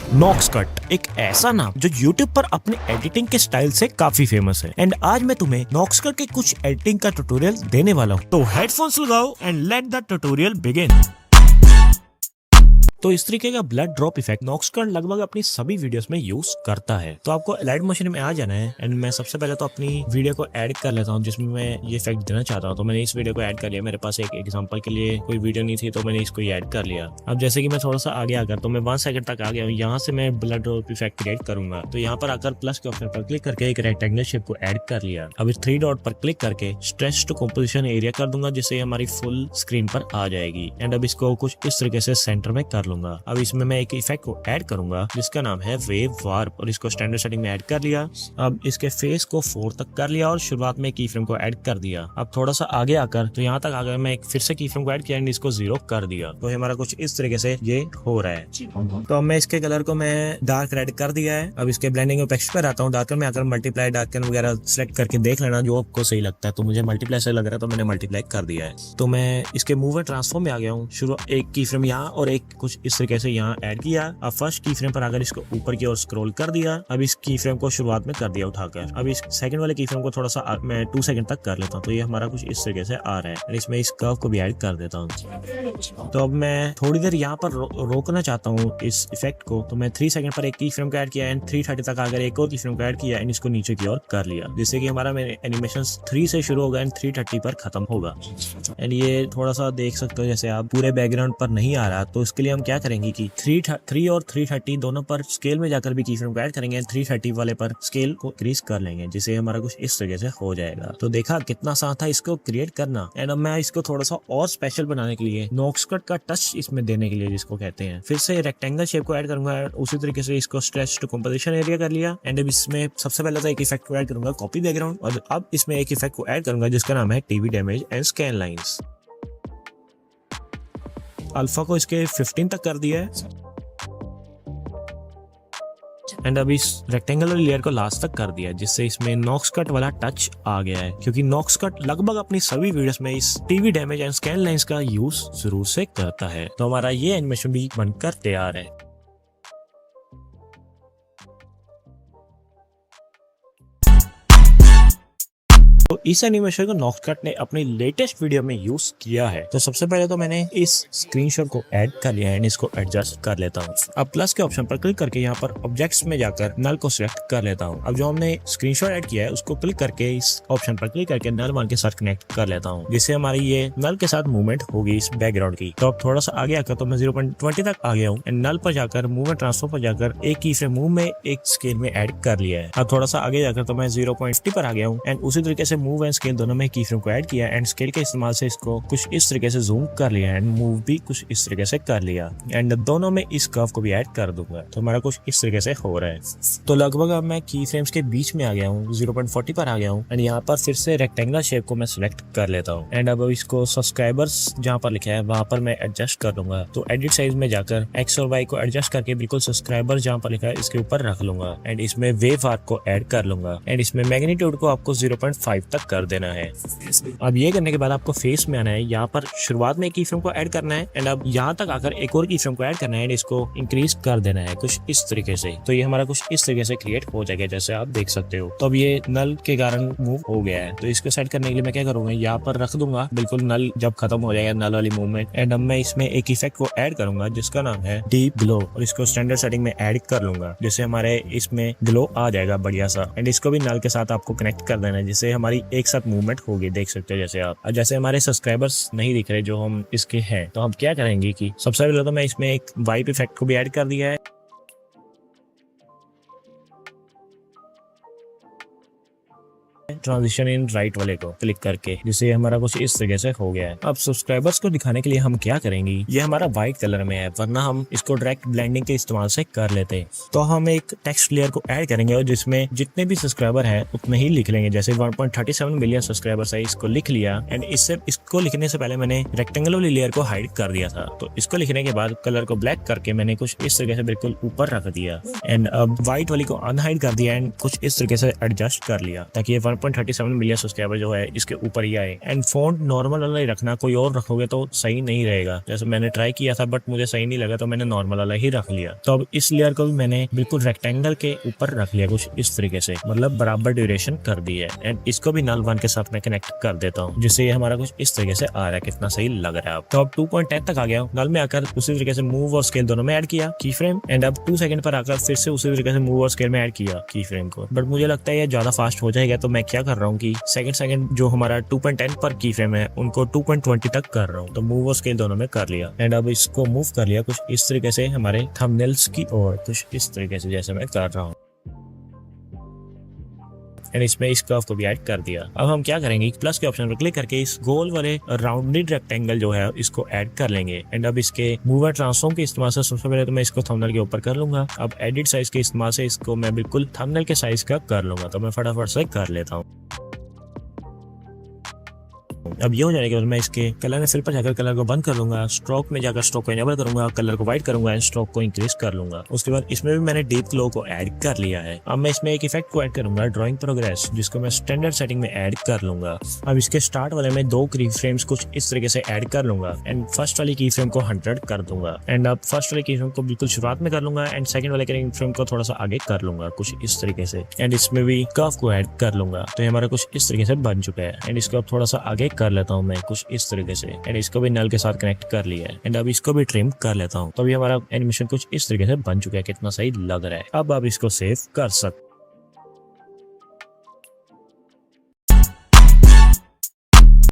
नॉक्सकट एक ऐसा नाम जो YouTube पर अपने एडिटिंग के स्टाइल से काफी फेमस है एंड आज मैं तुम्हें नॉक्सकट के कुछ एडिटिंग का ट्यूटोरियल देने वाला हूँ। तो हेडफोन्स लगाओ and let the tutorial begin. तो इस तरीके का ब्लड ड्रॉप इफेक्ट नॉक्सकट लगभग अपनी सभी वीडियोस में यूज करता है। तो आपको एलाइट मोशन में आ जाना है एंड मैं सबसे पहले तो अपनी वीडियो को ऐड कर लेता हूँ जिसमें मैं ये इफेक्ट देना चाहता हूँ। तो मैंने इस वीडियो को ऐड कर लिया। मेरे पास एक एग्जांपल के लिए कोई वीडियो नहीं थी तो मैंने इसको ऐड कर लिया। अब जैसे कि मैं थोड़ा सा आगे आकर तो मैं 1 सेकंड तक आ गया हूँ। यहाँ से मैं ब्लड ड्रॉप इफेक्ट क्रिएट करूंगा। तो यहाँ पर आकर प्लस के ऑप्शन पर क्लिक करके एक रेक्टेंगुलर शेप को ऐड कर लिया। अब इस 3 डॉट पर क्लिक करके स्ट्रेच टू कंपोजिशन एरिया कर दूंगा जिससे हमारी फुल स्क्रीन पर आ जाएगी एंड अब इसको कुछ इस तरीके से सेंटर में कर लूंगा। अब इसमें मैं एक इफेक्ट को ऐड करूंगा जिसका नाम है वेव वार्प और इसको स्टैंडर्ड सेटिंग में ऐड कर लिया। अब इसके फेस को 4 तक कर लिया और शुरुआत में की फ्रेम को ऐड कर दिया। अब थोड़ा सा आगे आकर तो यहाँ तक आकर मैं एक फिर से की फ्रेम को ऐड किया एंड इसको 0 कर दिया। तो हमारा कुछ इस तरीके से ये हो रहा है। तो अब मैं इसके कलर को मैं डार्क रेड कर दिया है। अब इसके ब्लेंडिंग इफेक्ट्स पर आता हूँ। डार्कर में आकर मल्टीप्लाई डार्कन वगैरह सिलेक्ट करके देख लेना जो आपको सही लगता है। तो मुझे मल्टीप्लाई से लग रहा है तो मैंने मल्टीप्लाई कर दिया है। तो मैं इसके मूव एंड ट्रांसफॉर्म में आ गया हूँ। शुरू एक की फ्रेम यहाँ और एक कुछ इस तरीके से यहाँ ऐड किया। अब फर्स्ट की फ्रेम पर आकर इसको ऊपर की ओर स्क्रॉल कर दिया। अब इस की फ्रेम को शुरुआत में कर दिया उठाकर। अब इस सेकंड वाले की फ्रेम को थोड़ा सा मैं 2 सेकंड तक कर लेता हूँ। तो ये हमारा कुछ इस तरीके से आ रहा है और इसमें इस कर्व को भी ऐड कर देता हूँ। तो अब मैं थोड़ी देर यहाँ पर रोकना चाहता हूँ इस इफेक्ट को। तो मैं 3 सेकंड पर एक की फ्रेम को ऐड किया एंड 330 तक आकर एक और की फ्रेम को ऐड किया एंड इसको नीचे की ओर कर लिया जिससे कि हमारा एनिमेशन 3 से शुरू होगा एंड 330 पर खत्म होगा। एंड ये थोड़ा सा देख सकते हो जैसे आप पूरे बैकग्राउंड पर नहीं आ रहा। तो इसके लिए हम क्या करेंगे कि 3 और 330 दोनों पर स्केल में जाकर भी की फ्रेम को ऐड करेंगे। 330 वाले पर स्केल को इंक्रीज कर लेंगे जिससे हमारा कुछ इस तरीके से हो जाएगा। तो देखा कितना आसान था इसको क्रिएट करना। एंड अब मैं इसको थोड़ा सा और स्पेशल बनाने के लिए नॉक्सकट का टच इसमें देने के लिए जिसको कहते हैं फिर से रेक्टेंगल शेप को ऐड करूंगा। उसी तरीके से इसको स्ट्रेच टू कंपोजिशन एरिया कर लिया एंड अब इसमें सबसे पहले तो एक इफेक्ट को ऐड करूंगा कॉपी बैकग्राउंड और अब इसमें एक इफेक्ट को ऐड करूंगा जिसका नाम है TV damage and scan lines. Alpha को इसके 15 तक कर दिया है एंड अब इस रेक्टेंगल वाली लेयर को लास्ट तक कर दिया जिससे इसमें नॉक्सकट वाला टच आ गया है क्योंकि नॉक्सकट लगभग अपनी सभी वीडियोस में इस TV damage and scan lines का यूज जरूर से करता है। तो हमारा ये एनिमेशन भी बनकर तैयार है। तो इस एनिमेशन को नॉक्सकट ने अपनी लेटेस्ट वीडियो में यूज किया है। तो सबसे पहले तो मैंने इस स्क्रीनशॉट को ऐड कर लिया है एंड इसको एडजस्ट कर लेता हूँ। अब प्लस के ऑप्शन पर क्लिक करके यहाँ पर ऑब्जेक्ट्स में जाकर नल को सिलेक्ट कर लेता हूँ। अब जो हमने स्क्रीनशॉट ऐड किया है उसको क्लिक करके इस ऑप्शन पर क्लिक करके नल 1 के साथ कनेक्ट कर लेता हूँ जिससे हमारी ये नल के साथ मूवमेंट होगी इस बैकग्राउंड की। तो अब थोड़ा सा आगे आकर तो मैं 0.20 तक आ गया हूँ एंड नल पर जाकर मूव एंड ट्रांसफॉर्म पर जाकर एक की फ्रेम मूव में एक स्केल में ऐड कर लिया है। अब थोड़ा सा आगे जाकर तो मैं 0.50 पर आ गया हूँ एंड उसी तरीके से मूव एंड स्केल दोनों में की फ्रेम को ऐड किया एंड स्केल के इस्तेमाल से इसको कुछ इस तरीके से जूम कर लिया एंड मूव भी कुछ इस तरीके से कर लिया एंड दोनों में इस कर्व को भी ऐड कर दूंगा। तो हमारा कुछ इस तरीके से हो रहा है। तो लगभग अब मैं की फ्रेम्स के बीच में आ गया हूँ 0.40 पर आ गया हूँ एंड यहाँ पर फिर से रेक्टेंगुलर शेप को मैं सिलेक्ट कर लेता हूँ एंड अब इसको सब्सक्राइबर्स जहाँ पर लिखा है वहां पर मैं एडजस्ट कर लूंगा। तो एडिट साइज में जाकर एक्स और वाई को एडजस्ट करके बिल्कुल सब्सक्राइबर जहाँ पर लिखा है इसके ऊपर रख लूंगा एंड इसमें वेव आर्क को ऐड कर लूंगा एंड इसमें मैग्नीट्यूड को आपको 0.5 तक कर देना है। अब ये करने के बाद आपको फेस में आना है। यहाँ पर शुरुआत में एक की फ्रेम को ऐड करना है एंड अब यहाँ तक आकर एक और की फ्रेम को ऐड करना है एंड इसको इंक्रीज कर देना है कुछ इस तरीके से। तो ये हमारा कुछ इस तरीके से क्रिएट हो जाएगा जैसे आप देख सकते हो। तो अब ये नल के कारण मूव हो गया है। तो इसको सेट करने के लिए मैं क्या करूंगा यहाँ पर रख दूंगा बिल्कुल नल जब खत्म हो जाएगा नल वाली मूवमेंट एंड अब मैं इसमें एक इफेक्ट को ऐड करूंगा जिसका नाम है डीप ग्लो और इसको स्टैंडर्ड सेटिंग में ऐड कर लूंगा जिससे हमारे इसमें ग्लो आ जाएगा बढ़िया सा एंड इसको भी नल के साथ आपको कनेक्ट कर देना है जिससे हमारी एक साथ मूवमेंट होगी देख सकते हो जैसे आप। जैसे हमारे सब्सक्राइबर्स नहीं दिख रहे जो हम इसके हैं तो हम क्या करेंगे कि सबसे पहले तो मैं इसमें एक वाइप इफेक्ट को भी ऐड कर दिया है ट्रांजिशन इन राइट वाले को क्लिक करके जिससे हमारा कुछ इस तरीके से हो गया है। अब सब्सक्राइबर्स को दिखाने के लिए हम क्या करेंगे ये हमारा व्हाइट कलर में है वरना हम इसको डायरेक्ट ब्लेंडिंग के इस्तेमाल से कर लेते हैं। तो हम एक टेक्स्ट लेयर को ऐड करेंगे और जिसमें जितने भी सब्सक्राइबर हैं उतने ही लिख लेंगे। जैसे 1.37 मिलियन सब्सक्राइबर्स है इसको लिख लिया एंड इसको लिखने से पहले मैंने रेक्टेंगल वाली लेयर को हाइड कर दिया था। तो इसको लिखने के बाद कलर को ब्लैक करके मैंने कुछ इस तरीके से बिल्कुल ऊपर रख दिया एंड अब व्हाइट वाली को अनहाइड कर दिया एंड कुछ इस तरीके से एडजस्ट कर लिया ताकि ये 0.37 मिलियन सब्सक्राइबर जो है इसके ऊपर ही आए। एंड फॉन्ट नॉर्मल वाला ही रखना, कोई और रखोगे तो सही नहीं रहेगा। जैसे मैंने ट्राई किया था बट मुझे सही नहीं लगा तो मैंने नॉर्मल वाला ही रख लिया। तो अब इस लेयर को भी मैंने बिल्कुल रेक्टेंगल के ऊपर रख लिया कुछ इस तरीके से, मतलब बराबर ड्यूरेशन कर दी है। एंड इसको भी null 1 के साथ मैं कनेक्ट कर देता हूँ, जिससे ये हमारा कुछ इस तरीके से आ रहा है। कितना सही लग रहा है। अब तो अब 2.10 तक आ गया हूँ। null में आकर उसी तरीके से मूव और स्केल दोनों में ऐड किया की फ्रेम। एंड अब 2 सेकंड पर आकर फिर से उसी तरीके से मूव और स्केल में ऐड किया की फ्रेम को। बट मुझे लगता है ये ज्यादा फास्ट हो जाएगा, तो मैं क्या कर रहा हूँ कि सेकंड जो हमारा 2.10 पर की फ्रेम है उनको 2.20 तक कर रहा हूँ। तो मूव और स्केल दोनों में कर लिया। एंड अब इसको मूव कर लिया कुछ इस तरीके से हमारे थंबनेल्स की ओर, कुछ इस तरीके से जैसे मैं कर रहा हूँ। एंड इसमें इस कर्व को भी ऐड कर दिया। अब हम क्या करेंगे, प्लस के ऑप्शन पर क्लिक करके इस गोल वाले राउंडेड रेक्टेंगल जो है इसको ऐड कर लेंगे। एंड अब इसके मूव एंड ट्रांसफॉर्म के इस्तेमाल से सबसे पहले तो मैं इसको थंबनेल के ऊपर कर लूंगा। अब एडिट साइज के इस्तेमाल से इसको मैं बिल्कुल थंबनेल के साइज का कर लूंगा। तो मैं फटाफट से कर लेता हूँ। अब ये हो जाने के बाद मैं इसके कलर में फिल पर जाकर कलर को बंद कर लूंगा। स्ट्रोक में जाकर स्ट्रोक को इनेबल करूंगा, कलर को व्हाइट करूंगा एंड स्ट्रोक को इंक्रीज कर लूंगा। उसके बाद इसमें भी मैंने डीप ग्लो को ऐड कर लिया है। अब मैं इसमें एक इफेक्ट को ऐड करूंगा, ड्राइंग प्रोग्रेस, जिसको मैं स्टैंडर्ड सेटिंग में ऐड कर लूंगा। अब इसके स्टार्ट वाले में 2 की फ्रेम्स कुछ इस तरीके से ऐड कर लूंगा। एंड फर्स्ट वाली की फ्रेम को 100 कर दूंगा। एंड अब फर्स्ट वाली की फ्रेम को बिल्कुल शुरुआत में कर लूंगा एंड सेकंड वाले की फ्रेम को थोड़ा सा आगे कर लूंगा कुछ इस तरीके से। एंड इसमें भी कर्व को ऐड कर लूंगा। तो ये हमारा कुछ इस तरीके से बन चुका है। एंड इसको अब थोड़ा सा आगे कर लेता हूँ मैं कुछ इस तरीके से। एंड इसको भी नल के साथ कनेक्ट कर लिया है। एंड अब इसको भी ट्रिम कर लेता हूँ। तो अभी हमारा एनिमेशन कुछ इस तरीके से बन चुका है। कितना सही लग रहा है। अब आप इसको सेव कर सकते।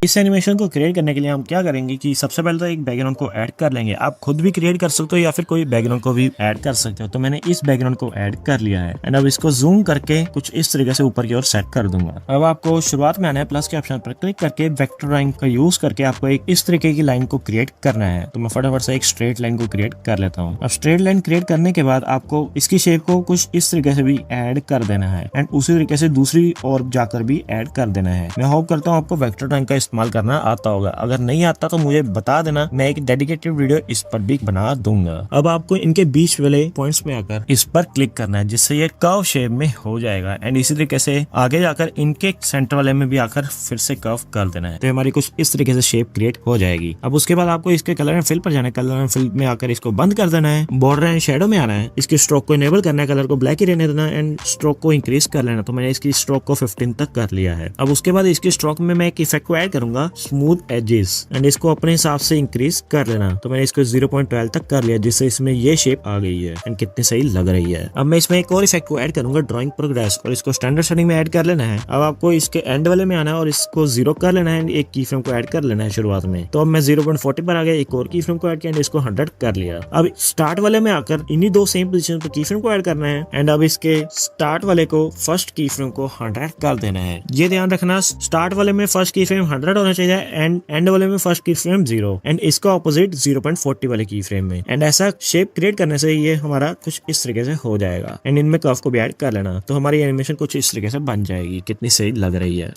इस एनिमेशन को क्रिएट करने के लिए हम क्या करेंगे कि सबसे पहले तो एक बैकग्राउंड को ऐड कर लेंगे। आप खुद भी क्रिएट कर सकते हो या फिर कोई बैकग्राउंड को भी ऐड कर सकते हो। तो मैंने इस बैकग्राउंड को ऐड कर लिया है। एंड अब इसको जूम करके कुछ इस तरीके से ऊपर की ओर सेट कर दूंगा। अब आपको शुरुआत में आना है, प्लस के ऑप्शन पर क्लिक करके वेक्टर ड्राइंग का यूज करके आपको एक इस तरीके की लाइन को क्रिएट करना है। तो मैं फटाफट से एक स्ट्रेट लाइन को क्रिएट कर लेता हूँ। अब स्ट्रेट लाइन क्रिएट करने के बाद आपको इसकी शेप को कुछ इस तरीके से भी ऐड कर देना है। एंड उसी तरीके से दूसरी ओर जाकर भी ऐड कर देना है। मैं होप करता हूँ आपको वेक्टर ड्राइंग का इस्तेमाल करना आता होगा। अगर नहीं आता तो मुझे बता देना, मैं एक डेडिकेटेड वीडियो इस पर भी बना दूंगा। अब आपको इनके बीच वाले पॉइंट्स में आकर इस पर क्लिक करना है, जिससे ये कर्व शेप में हो जाएगा। एंड इसी तरीके से आगे जाकर इनके सेंटर वाले में भी आकर फिर से कर्व कर देना है। तो हमारी कुछ इस तरीके से शेप क्रिएट हो जाएगी। अब उसके बाद आपको इसके कलर एंड फिल पर जाना है। कलर एंड फिल में आकर इसको बंद कर देना है। बॉर्डर एंड शेडो में आना है। इसकी स्ट्रोक को इनेबल करना है, कलर को ब्लैक ही रहने देना एंड स्ट्रोक को इंक्रीज कर लेना। तो मैंने इसकी स्ट्रोक को 15 तक कर लिया है। अब उसके बाद इसकी स्ट्रोक में मैं एक इफेक्ट को ऐड करूंगा, स्मूथ एजेस, एंड इसको अपने हिसाब से इंक्रीज कर लेना। तो मैंने इसको 0.12 तक कर लिया, जिससे इसमें ये शेप आ गई है एंड कितनी सही लग रही है। अब मैं इसमें एक और इफेक्ट को ऐड करूंगा, ड्राइंग प्रोग्रेस, और इसको स्टैंडर्ड सेटिंग में ऐड कर लेना है। अब आपको इसके एंड वाले में आना है और इसको 0 कर लेना है। एक की फ्रेम को ऐड कर लेना है शुरुआत में। तो अब मैं 0.40 पर आ गया, एक और की फ्रेम को ऐड किया, इसको 100 कर लिया। अब स्टार्ट वाले में आकर इन्हीं 2 सेम पोजीशन पर की फ्रेम को ऐड करना है। एंड अब इसके स्टार्ट वाले को फर्स्ट की फ्रेम को 100 कर देना है। ये ध्यान रखना, स्टार्ट वाले में फर्स्ट की फ्रेम 100 होना चाहिए एंड एंड वाले में फर्स्ट की फ्रेम 0 एंड इसका ऑपोजिट 0.40 वाले की फ्रेम में। एंड ऐसा शेप क्रिएट करने से ये हमारा कुछ इस तरीके से हो जाएगा। एंड इनमें कर्व को भी ऐड कर लेना, तो हमारी एनिमेशन कुछ इस तरीके से बन जाएगी। कितनी सही लग रही है।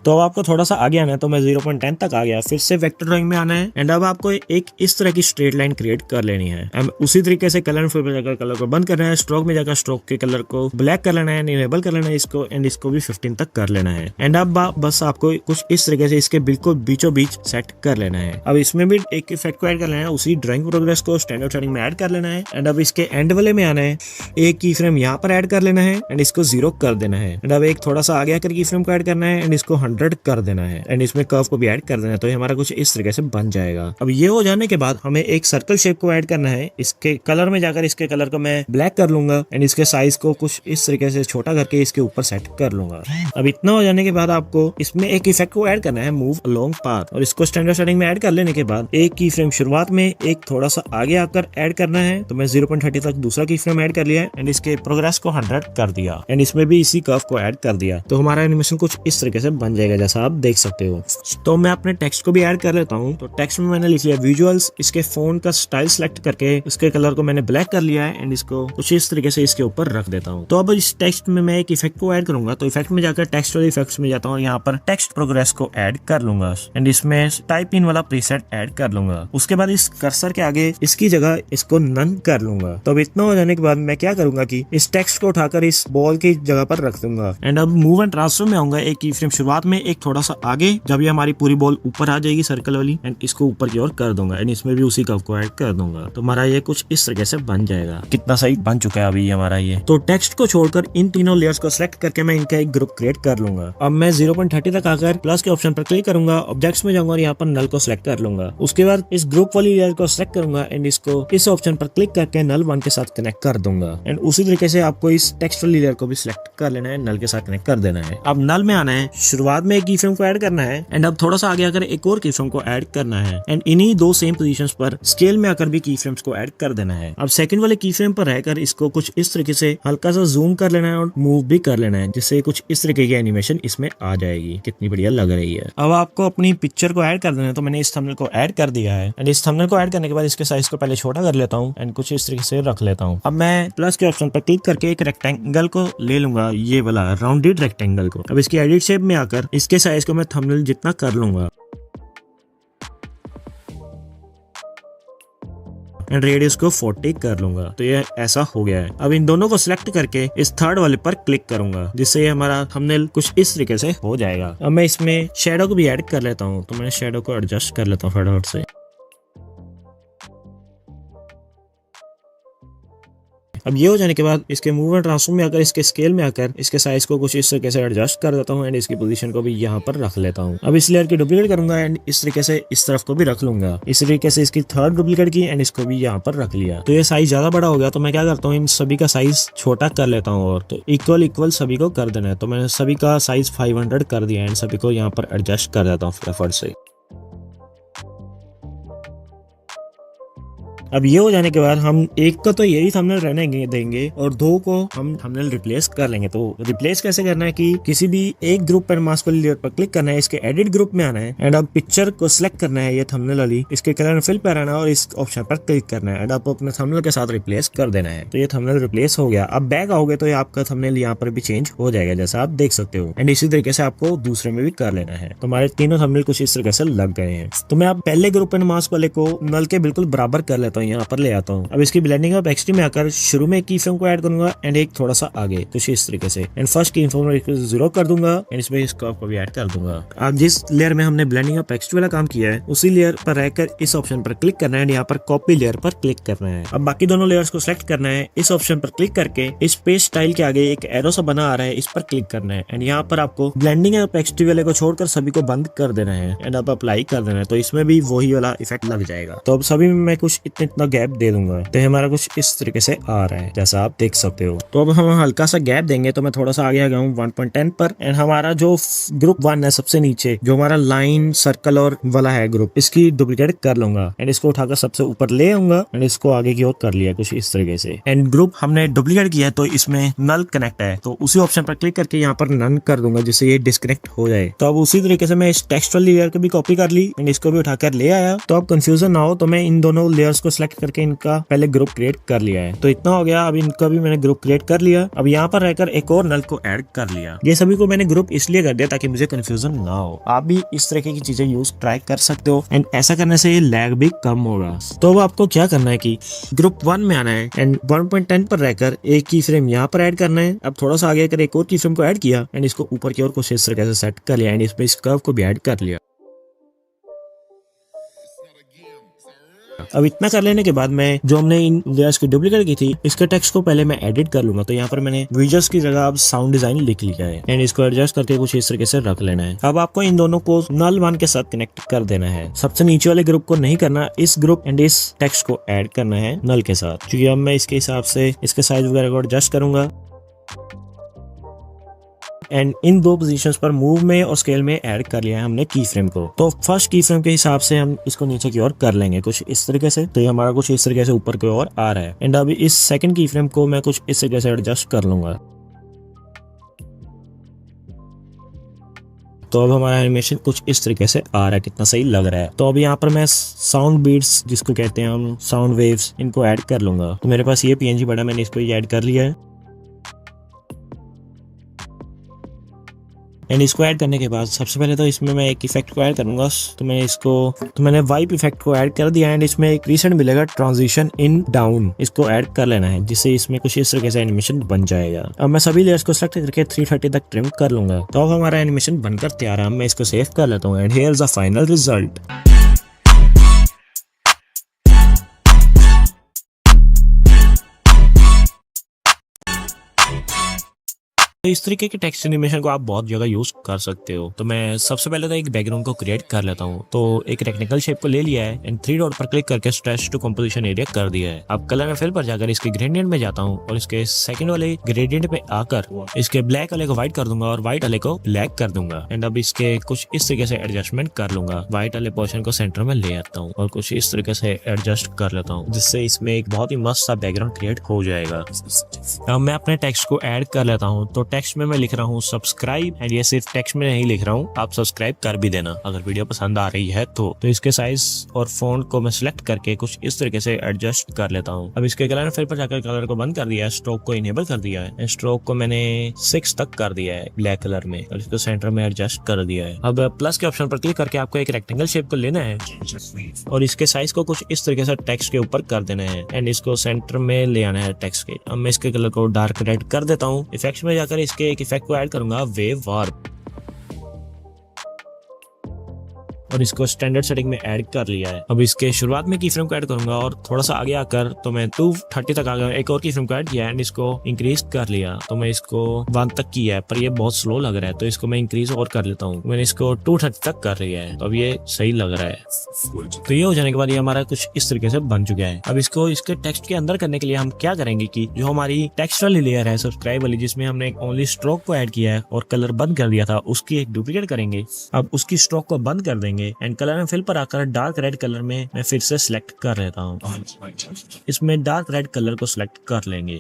तो अब आपको थोड़ा सा आगे आना है। तो मैं 0.10 तक आ गया। फिर से वेक्टर ड्राइंग में आना है। एंड अब आपको एक इस तरह की स्ट्रेट लाइन क्रिएट कर लेनी है। उसी तरीके से कलर फिल पर जाकर कलर को बंद करना है। स्ट्रोक में जाकर स्ट्रोक के कलर को ब्लैक कर लेना है, इनेबल कर लेना है इसको, एंड इसको भी 15 तक कर लेना है। एंड अब बस आपको कुछ इस तरीके से इसके बिल्कुल बीचों बीच सेट कर लेना है। अब इसमें भी एक इफेक्ट को ऐड कर लेना है, उसी ड्राइंग प्रोग्रेस को स्टैंडर्ड सेटिंग में ऐड कर लेना है। एंड अब इसके एंड वाले में आना है, एक की फ्रेम यहाँ पर ऐड कर लेना है एंड इसको 0 कर देना है। एंड अब एक थोड़ा सा आगे आकर की फ्रेम को ऐड करना है एंड इसको 100 कर देना है। एंड इसमें कर्व को भी ऐड कर देना है। तो ये हमारा कुछ इस तरीके से बन जाएगा। अब ये हो जाने के बाद हमें एक सर्कल शेप को ऐड करना है। इसके कलर में जाकर इसके कलर को मैं ब्लैक कर लूंगा एंड इसके साइज को कुछ इस तरीके से छोटा करके इसके ऊपर सेट कर लूंगा। अब इतना हो जाने के बाद आपको इसमें एक इफेक्ट को ऐड करना है, मूव अलोंग पाथ, और इसको स्टैंडर्ड सेटिंग में ऐड कर लेने के बाद एक की फ्रेम शुरुआत में एक थोड़ा सा आगे आकर ऐड करना है। तो मैं 0.30 तक दूसरा की फ्रेम ऐड कर लिया एंड इसके प्रोग्रेस को 100 कर दिया एंड इसमें भी इसी कर्व को ऐड कर दिया। तो हमारा एनिमेशन कुछ इस तरीके से बन जाएगा जैसा आप देख सकते हो। तो मैं अपने टेक्स्ट को भी ऐड कर लेता हूँ। तो टेक्स्ट में मैंने लिख लिया विजुअल्स, इसके फोन का स्टाइल सेलेक्ट करके इसके कलर को मैंने ब्लैक कर लिया है एंड इसको कुछ इस तरीके से इसके ऊपर रख देता हूँ। तो अब इस टेक्स्ट में मैं एक इफेक्ट को ऐड करूंगा। तो इफेक्ट में जाकर टेक्स्ट वाले इफेक्ट्स में जाता हूँ, यहाँ पर टेक्स्ट प्रोग्रेस को ऐड कर लूंगा एंड इसमें टाइप इन वाला प्रीसेट ऐड कर लूंगा। उसके बाद इस कर्सर के आगे इसकी जगह इसको नन कर लूंगा। तो अब इतना हो जाने के बाद मैं क्या करूंगा कि इस टेक्स्ट को उठाकर इस बॉल की जगह पर रख दूंगा एंड अब मूव एंड ट्रांसफर में आऊंगा। एक की फ्रेम शुरुआत में एक थोड़ा सा आगे, जब ये हमारी पूरी बॉल ऊपर आ जाएगी सर्कल वाली, एंड इसको ऊपर की ओर कर दूंगा एंड इसमें भी उसी कर्व को ऐड कर दूंगा। तो हमारा ये कुछ इस तरीके से बन जाएगा। कितना सही बन चुका है अभी हमारा ये। तो टेक्स्ट को छोड़कर इन तीनों लेयर्स को सिलेक्ट करके मैं इनका एक ग्रुप क्रिएट कर लूंगा। अब मैं 0.30 तक आकर प्लस के ऑप्शन पर क्लिक करूंगा, ऑब्जेक्ट्स में जाऊंगा और यहाँ पर नल को सिलेक्ट कर लूंगा। उसके बाद इस ग्रुप वाली लेयर को सिलेक्ट करूंगा एंड इसको इस ऑप्शन पर क्लिक करके नल 1 के साथ कनेक्ट कर दूंगा। एंड उसी तरीके से आपको इस टेक्स्ट वाली लेयर को भी सिलेक्ट कर लेना है, नल के साथ कनेक्ट कर देना है। अब नल में आना है, शुरुआत में एक की फ्रेम को ऐड करना है एंड अब थोड़ा सा आगे आकर एक और की फ्रेम को ऐड करना है एंड इन्हीं दो सेम पोजीशंस पर स्केल में आकर भी की फ्रेम्स को ऐड कर देना है। अब सेकंड वाले की फ्रेम पर रहकर इसको कुछ इस तरीके से हल्का सा जूम कर लेना है और मूव भी कर लेना है, जिससे कुछ इस तरीके की एनिमेशन इसमें आ जाएगी। कितनी बढ़िया लग रही है। अब आपको अपनी पिक्चर को ऐड कर देना है, तो मैंने इस थंबनेल को ऐड कर दिया है एंड इस थंबनेल को ऐड करने के बाद इसके साइज को पहले छोटा कर लेता हूँ एंड कुछ इस तरीके से रख लेता हूँ। अब मैं प्लस के ऑप्शन पर क्लिक करके एक रेक्टेंगल को ले लूंगा, ये वाला राउंडेड रेक्टेंगल को। अब इसकी एडिट शेप में आकर इसके साइज को मैं थंबनेल जितना कर लूंगा एंड रेडियस को 40 कर लूंगा। तो ये ऐसा हो गया है। अब इन दोनों को सिलेक्ट करके इस थर्ड वाले पर क्लिक करूंगा, जिससे ये हमारा थंबनेल कुछ इस तरीके से हो जाएगा। अब मैं इसमें शेडो को भी ऐड कर लेता हूँ, तो मैं शेडो को एडजस्ट कर लेता हूँ फटाफट से। अब ये हो जाने के बाद इसके मूव एंड ट्रांसफॉर्म में आकर इसके स्केल में आकर इसके साइज को कुछ इस तरीके से एडजस्ट कर देता हूँ एंड इसकी पोजीशन को भी यहाँ पर रख लेता हूँ। अब इस लेयर की डुप्लीकेट करूंगा एंड इस तरीके से इस तरफ को भी रख लूंगा। इस तरीके से इसकी थर्ड डुप्लीकेट की एंड इसको भी यहाँ पर रख लिया। तो ये साइज ज्यादा बड़ा हो गया, तो मैं क्या करता हूँ इन सभी का साइज छोटा कर लेता हूँ और तो इक्वल सभी को कर देना है। तो मैंने सभी का साइज 500 कर दिया एंड सभी को यहाँ पर एडजस्ट कर देता हूँ फटाफट से। अब ये हो जाने के बाद हम एक का तो यही थंबनेल रहने देंगे और दो को हम थंबनेल रिप्लेस कर लेंगे। तो रिप्लेस कैसे करना है कि किसी भी एक ग्रुप एंड मास्क वाली लेयर पर क्लिक करना है, इसके एडिट ग्रुप में आना है एंड अब पिक्चर को सिलेक्ट करना है, ये थंबनेल वाली, इसके कलर फिल पर आना है और इस ऑप्शन पर क्लिक करना है एंड आप अपने थंबनेल के साथ रिप्लेस कर देना है। तो ये थंबनेल रिप्लेस हो गया। अब बैक आओगे तो ये आपका थंबनेल यहाँ पर भी चेंज हो जाएगा, जैसा आप देख सकते हो। एंड इसी तरीके से आपको दूसरे में भी कर लेना है। तो हमारे तीनों थंबनेल कुछ इस तरीके से लग गए हैं। तो मैं अब पहले ग्रुप एंड मास्क वाले को नल के बिल्कुल बराबर कर लेता हूँ, यहाँ पर ले आता हूँ। अब इसकी ब्लेंडिंग ऑफ एक्सट्रीम में आकर शुरू में की फ्रेम को ऐड करूंगा एंड एक थोड़ा सा आगे कुछ इस तरीके से एंड फर्स्ट की फ्रेम को 0 कर दूंगा एंड इसमें इस कर्व को भी ऐड कर दूंगा। अब जिस लेयर में हमने ब्लेंडिंग ऑफ एक्सट्रीम वाला काम किया है उसी लेयर पर रहकर इस ऑप्शन पर क्लिक करना है, यहाँ पर कॉपी लेयर पर क्लिक करना है। अब बाकी दोनों लेयर्स को सिलेक्ट करना है, इस ऑप्शन पर क्लिक करके इस पेज स्टाइल के आगे एक एरो सा बना आ रहा है, इस पर क्लिक करना है एंड यहाँ पर आपको ब्लेंडिंग ऑफ एक्सट्रीम वाले को छोड़कर सभी को बंद कर देना है एंड अब अप्लाई कर देना है। तो इसमें भी वही वाला इफेक्ट लग जाएगा। तो अब सभी में मैं कुछ इतना गैप दे दूंगा, तो हमारा कुछ इस तरीके से आ रहा है, जैसा आप देख सकते हो। तो अब हम हल्का सा गैप देंगे, तो मैं थोड़ा सा आगे आ गया हूँ 1.10 पर एंड हमारा जो ग्रुप 1 है सबसे नीचे, जो हमारा लाइन सर्कल और वाला है ग्रुप, इसकी डुप्लीकेट कर लूंगा एंड इसको उठाकर सबसे ऊपर ले आऊंगा एंड इसको आगे की ओर कर लिया कुछ इस तरीके से। एंड ग्रुप हमने डुप्लीकेट किया है तो इसमें नल कनेक्ट है, तो उसी ऑप्शन पर क्लिक करके यहाँ पर नन कर दूंगा, जिससे ये डिस्कनेक्ट हो जाए। तो अब उसी तरीके से मैं इस टेक्स्ट वाली लेयर को भी कॉपी कर ली एंड इसको भी उठाकर ले आया। तो अब कंफ्यूजन ना हो, तो मैं इन दोनों लेयर्स को सिलेक्ट करके इनका पहले ग्रुप क्रिएट कर लिया है। तो इतना हो गया। अब इनका भी मैंने ग्रुप क्रिएट कर लिया। अब यहाँ पर रहकर एक और नल को ऐड कर लिया। ये सभी को मैंने ग्रुप इसलिए कर दिया ताकि मुझे कंफ्यूजन ना हो। आप भी इस तरह की चीजें यूज ट्राई कर सकते हो एंड ऐसा करने से ये लैग भी कम होगा। तो अब आपको क्या करना है कि ग्रुप 1 में आना है एंड 1.10 पर रहकर एक की फ्रेम यहाँ पर ऐड करना है। अब थोड़ा सा आगे कर एक और की फ्रेम को ऐड किया एंड इसको ऊपर की ओर कुछ इस तरह से सेट कर लिया एंड इसमें इस कर्व को भी ऐड कर लिया। अब इतना कर लेने के बाद मैं जो हमने इन लेयर्स की डुप्लीकेट की थी, इसके टेक्स्ट को पहले मैं एडिट कर लूंगा। तो यहाँ पर मैंने विजुअल्स की जगह अब साउंड डिजाइन लिख लिया है एंड इसको एडजस्ट करके कुछ इस तरीके से रख लेना है। अब आपको इन दोनों को नल 1 के साथ कनेक्ट कर देना है। सबसे नीचे वाले ग्रुप को नहीं करना, इस ग्रुप एंड इस टेक्स्ट को ऐड करना है नल के साथ। क्योंकि अब मैं इसके हिसाब से इसके साइज वगैरह को एडजस्ट करूंगा एंड इन दो पोजीशंस पर मूव में और स्केल में ऐड कर लिया है हमने की फ्रेम को। तो फर्स्ट की फ्रेम के हिसाब से हम इसको नीचे की ओर कर लेंगे कुछ इस तरीके से। तो ये हमारा कुछ इस तरीके से ऊपर की ओर आ रहा है एंड अभी इस सेकंड की फ्रेम को मैं कुछ इस तरीके से एडजस्ट कर लूंगा। तो अब हमारा एनिमेशन कुछ इस तरीके से आ रहा है, कितना सही लग रहा है। तो अब यहाँ पर मैं साउंड बीट्स जिसको कहते हैं हम साउंड वेव्स, इनको ऐड कर लूंगा। तो मेरे पास ये PNG पड़ा, मैंने इसको ऐड कर लिया है। एंड इसको ऐड करने के बाद सबसे पहले तो इसमें मैं एक इफेक्ट को ऐड करूंगा। तो मैंने वाइप इफेक्ट को ऐड कर दिया एंड इसमें एक रीसेंट मिलेगा ट्रांजिशन इन डाउन, इसको ऐड कर लेना है जिससे इसमें कुछ इस तरीके से एनिमेशन बन जाएगा। अब मैं सभी लेयर्स को सेलेक्ट करके 330 तक ट्रिम कर लूंगा। तो अब हमारा एनिमेशन बनकर तैयार है। मैं इसको सेव कर लेता हूँ and here is the final result. तो इस तरीके के टेक्स्ट एनिमेशन को आप बहुत जगह यूज कर सकते हो। तो मैं सबसे पहले तो एक बैकग्राउंड को क्रिएट कर लेता हूँ। तो एक रेक्टेंगल शेप को ले लिया है एंड 3 डॉट पर क्लिक करके स्ट्रेच टू कंपोजिशन एरिया कर दिया है। अब कलर एंड फिल पर जाकर इसके ग्रेडियंट में जाता हूँ और इसके सेकंड वाले ग्रेडियंट पे आकर इसके ब्लैक वाले को व्हाइट कर दूंगा और व्हाइट वाले को ब्लैक कर दूंगा। एंड अब इसके कुछ इस तरीके से एडजस्टमेंट कर लूंगा। व्हाइट वाले पोर्शन को सेंटर में ले आता हूँ और कुछ इस तरीके से एडजस्ट कर लेता हूँ जिससे इसमें एक बहुत ही मस्त सा बैकग्राउंड क्रिएट हो जाएगा। अब मैं अपने टेक्स्ट को ऐड कर लेता हूँ। तो टेक्स्ट में मैं लिख रहा हूँ सब्सक्राइब एंड ये सिर्फ टेक्स्ट में नहीं लिख रहा हूँ, आप सब्सक्राइब कर भी देना अगर वीडियो पसंद आ रही है तो इसके साइज और फॉन्ट को मैं सिलेक्ट करके कुछ इस तरीके से एडजस्ट कर लेता हूँ। अब इसके कलर फिल पर जाकर कलर को बंद कर दिया है, स्ट्रोक को इनेबल कर दिया है, स्ट्रोक को मैंने 6 तक कर दिया है ब्लैक कलर में और इसको सेंटर में एडजस्ट कर दिया है। अब प्लस के ऑप्शन पर क्लिक करके आपको एक रेक्टेंगल शेप को लेना है और इसके साइज को कुछ इस तरीके से टेक्स्ट के ऊपर कर देना है एंड इसको सेंटर में ले आना है टेक्स्ट के। अब मैं इसके कलर को डार्क रेड कर देता हूँ। इफेक्ट्स में जाकर इसके एक इफेक्ट को ऐड करूंगा, वेव वार्प, और इसको स्टैंडर्ड सेटिंग में ऐड कर लिया है। अब इसके शुरुआत में की फ्रेम को ऐड करूंगा और थोड़ा सा आगे आकर तो मैं 230 तक आ गया। एक और की फ्रेम को ऐड किया एंड इसको इंक्रीज कर लिया। तो मैं इसको 1 तक किया है पर ये बहुत स्लो लग रहा है तो इसको मैं इंक्रीज और कर लेता हूँ। मैंने इसको 230 तक कर लिया है तो अब ये सही लग रहा है। तो ये हो जाने के बाद ये हमारा कुछ इस तरीके से बन चुका है। अब इसको इसके टेक्स्ट के अंदर करने के लिए हम क्या करेंगे कि जो हमारी टेक्स्ट वाली लेयर है सब्सक्राइब वाली, जिसमें हमने ओनली स्ट्रोक को ऐड किया है और कलर बंद कर दिया था, उसकी एक डुप्लीकेट करेंगे। अब उसकी स्ट्रोक को बंद कर देंगे एंड कलर एंड फिल पर आकर डार्क रेड कलर में मैं फिर से सिलेक्ट कर लेता हूँ। इसमें डार्क रेड कलर को सिलेक्ट कर लेंगे।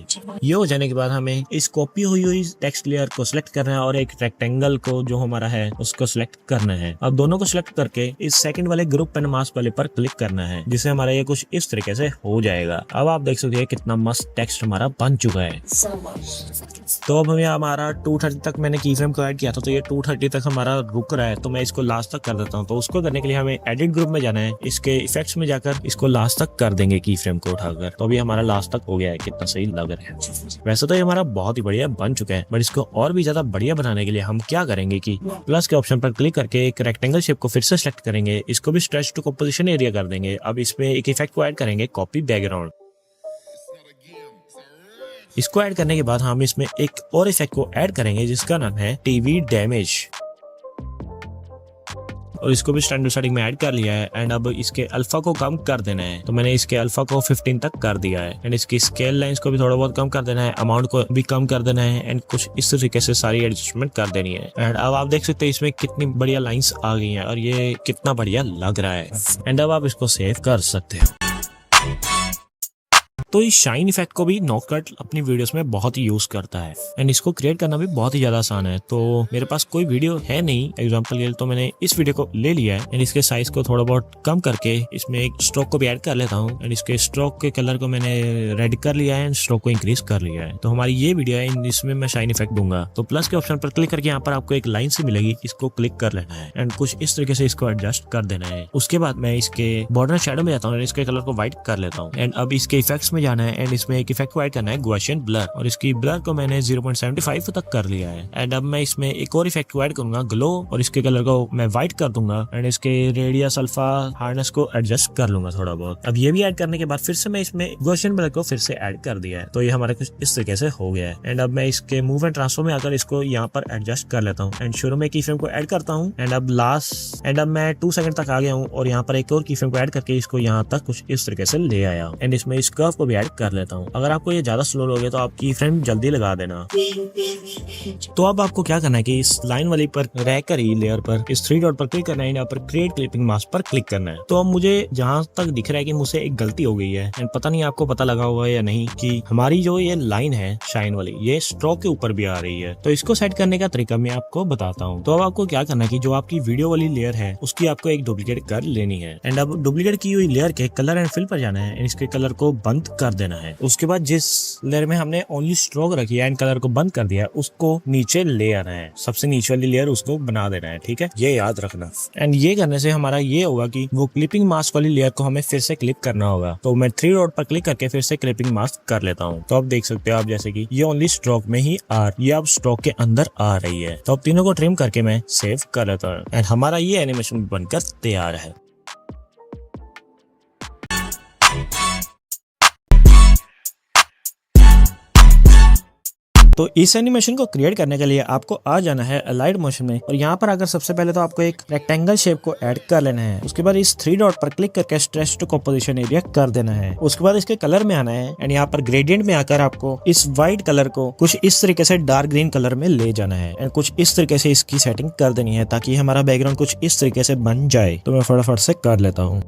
ये हो जाने के बाद हमें इस कॉपी हुई टेक्स्ट लेयर को सिलेक्ट करना है और एक रेक्टेंगल को जो हमारा है उसको सिलेक्ट करना है। अब दोनों को सिलेक्ट करके इस सेकंड वाले ग्रुप एंड मास्क वाले पर क्लिक करना है जिससे हमारा ये कुछ इस तरीके से हो जाएगा। अब आप देख सकते हैं कितना मस्त टेक्स्ट हमारा बन चुका है। तो अब हमें हमारा 230 तक मैंने की फ्रेम को ऐड किया था तो ये 230 तक हमारा रुक रहा है तो मैं इसको लास्ट तक कर देता हूँ। तो उसको करने के लिए हमें एडिट ग्रुप में जाना है, इसके इफेक्ट्स में जाकर इसको लास्ट तक कर देंगे की फ्रेम को उठाकर। तो अभी हमारा लास्ट तक हो गया है, कितना सही लग रहा है। वैसे तो ये हमारा बहुत ही बढ़िया बन चुका है बट इसको और भी ज्यादा बढ़िया बनाने के लिए हम क्या करेंगे कि प्लस के ऑप्शन पर क्लिक करके एक रेक्टेंगल शेप को फिर से सिलेक्ट करेंगे, इसको भी स्ट्रेच टू कंपोजिशन एरिया कर देंगे। अब इसमें एक इफेक्ट को ऐड करेंगे, कॉपी बैकग्राउंड। इसको ऐड करने के बाद हम इसमें एक और इफेक्ट को ऐड करेंगे जिसका नाम है टीवी डैमेज और इसको भी स्टैंडर्ड सेटिंग में ऐड कर लिया है। एंड अब इसके अल्फा को कम कर देना है तो मैंने इसके अल्फा को 15 तक कर दिया है एंड इसकी स्केल लाइंस को भी थोड़ा बहुत कम कर देना है, अमाउंट को भी कम कर देना है एंड कुछ इस तरीके से सारी एडजस्टमेंट कर देनी है। एंड अब आप देख सकते हैं इसमें कितनी बढ़िया लाइंस आ गई हैं और ये कितना बढ़िया लग रहा है। एंड अब आप इसको सेव कर सकते हो। तो इस शाइन इफेक्ट को भी नॉककट अपनी वीडियोस में बहुत ही यूज करता है एंड इसको क्रिएट करना भी बहुत ही ज्यादा आसान है। तो मेरे पास कोई वीडियो है नहीं एग्जांपल के लिए, तो मैंने इस वीडियो को ले लिया है एंड इसके साइज को थोड़ा बहुत कम करके इसमें एक स्ट्रोक को भी ऐड कर लेता हूँ एंड इसके स्ट्रोक के कलर को मैंने रेड कर लिया है एंड स्ट्रोक को इंक्रीज कर लिया है। तो हमारी ये वीडियो है, इसमें मैं शाइन इफेक्ट दूंगा। तो प्लस के ऑप्शन पर क्लिक करके यहाँ पर आपको एक लाइन से मिलेगी, इसको क्लिक कर लेना है एंड कुछ इस तरीके से इसको एडजस्ट कर देना है। उसके बाद मैं इसके बॉर्डर शेडो में जाता हूँ, इसके कलर को व्हाइट कर लेता हूँ एंड अब इसके इफेक्ट्स में जाना है एंड इसमें एक इफेक्ट को ऐड करना है, गॉसियन ब्लर, और इसकी ब्लर को मैंने 0.75 तक कर लिया है। एंड अब मैं इसमें एक और इफेक्ट को ऐड करूंगा, ग्लो, और इसके कलर को मैं व्हाइट कर दूंगा एंड इसके रेडियस अल्फा हार्डनेस को एडजस्ट कर लूंगा थोड़ा बहुत। अब ये भी ऐड करने के बाद फिर से मैं इसमें गॉसियन ब्लर को फिर से ऐड कर दिया है। तो ये हमारे कुछ इस तरीके से हो गया है। एंड अब मैं इसके मूव एंड ट्रांसफॉर्म में आकर इसको यहाँ पर एडजस्ट कर लेता हूँ एंड शुरू में की फ्रेम को ऐड करता हूँ एंड अब मैं 2 सेकंड तक आ गया हूँ और यहाँ पर एक और की फ्रेम को ऐड करके इसको यहाँ तक कुछ इस तरीके से ले आया हूँ एंड इसमें इस कर्व को भी ऐड कर लेता हूँ। अगर आपको ये ज्यादा स्लो लगे तो आप की फ्रेम जल्दी लगा देना। तो अब आपको क्या करना है कि इस लाइन वाली पर रहकर ही लेयर पर इस 3 डॉट पर क्लिक करना है, यहाँ पर क्रिएट क्लिपिंग मास्क पर क्लिक करना है। तो अब मुझे जहां तक दिख रहा है कि मुझसे एक गलती हो गई है एंड पता नहीं आपको पता लगा हुआ है या नहीं कि हमारी जो ये लाइन है शाइन वाली, ये स्ट्रोक के ऊपर भी आ रही है। तो इसको सेट करने का तरीका मैं आपको बताता हूँ। तो अब आपको क्या करना है कि जो आपकी वीडियो वाली लेयर है उसकी आपको एक डुप्लीकेट कर लेनी है एंड अब डुप्लीकेट की हुई लेयर के कलर एंड फिल पर जाना है, इसके कलर को बंद कर देना है। उसके बाद जिस लेयर में हमने ओनली स्ट्रोक रखी है एंड कलर को बंद कर दिया है उसको नीचे ले आना है, सबसे नीचे वाली लेयर उसको बना देना है, ठीक है, ये याद रखना। एंड ये करने से हमारा ये होगा कि वो क्लिपिंग मास्क वाली लेयर को हमें फिर से क्लिप करना होगा। तो मैं 3 डॉट पर क्लिक करके फिर से क्लिपिंग मास्क कर लेता हूँ। तो आप देख सकते हो आप जैसे कि ये ओनली स्ट्रोक में ही ये अब स्ट्रोक के अंदर आ रही है। तो अब तीनों को ट्रिम करके मैं सेव कर लेता हूँ एंड हमारा ये एनिमेशन बनकर तैयार है। तो इस एनिमेशन को क्रिएट करने के लिए आपको आ जाना है अलाइड मोशन में और यहाँ पर आकर सबसे पहले तो आपको एक रेक्टेंगल शेप को ऐड कर लेना है। उसके बाद इस 3 डॉट पर क्लिक करके स्ट्रेच टू कंपोजिशन एरिया कर देना है। उसके बाद इसके कलर में आना है एंड यहाँ पर ग्रेडियंट में आकर आपको इस व्हाइट कलर को कुछ इस तरीके से डार्क ग्रीन कलर में ले जाना है एंड कुछ इस तरीके से इसकी सेटिंग कर देनी है ताकि हमारा बैकग्राउंड कुछ इस तरीके से बन जाए। तो मैं फटाफट से कर लेता हूँ।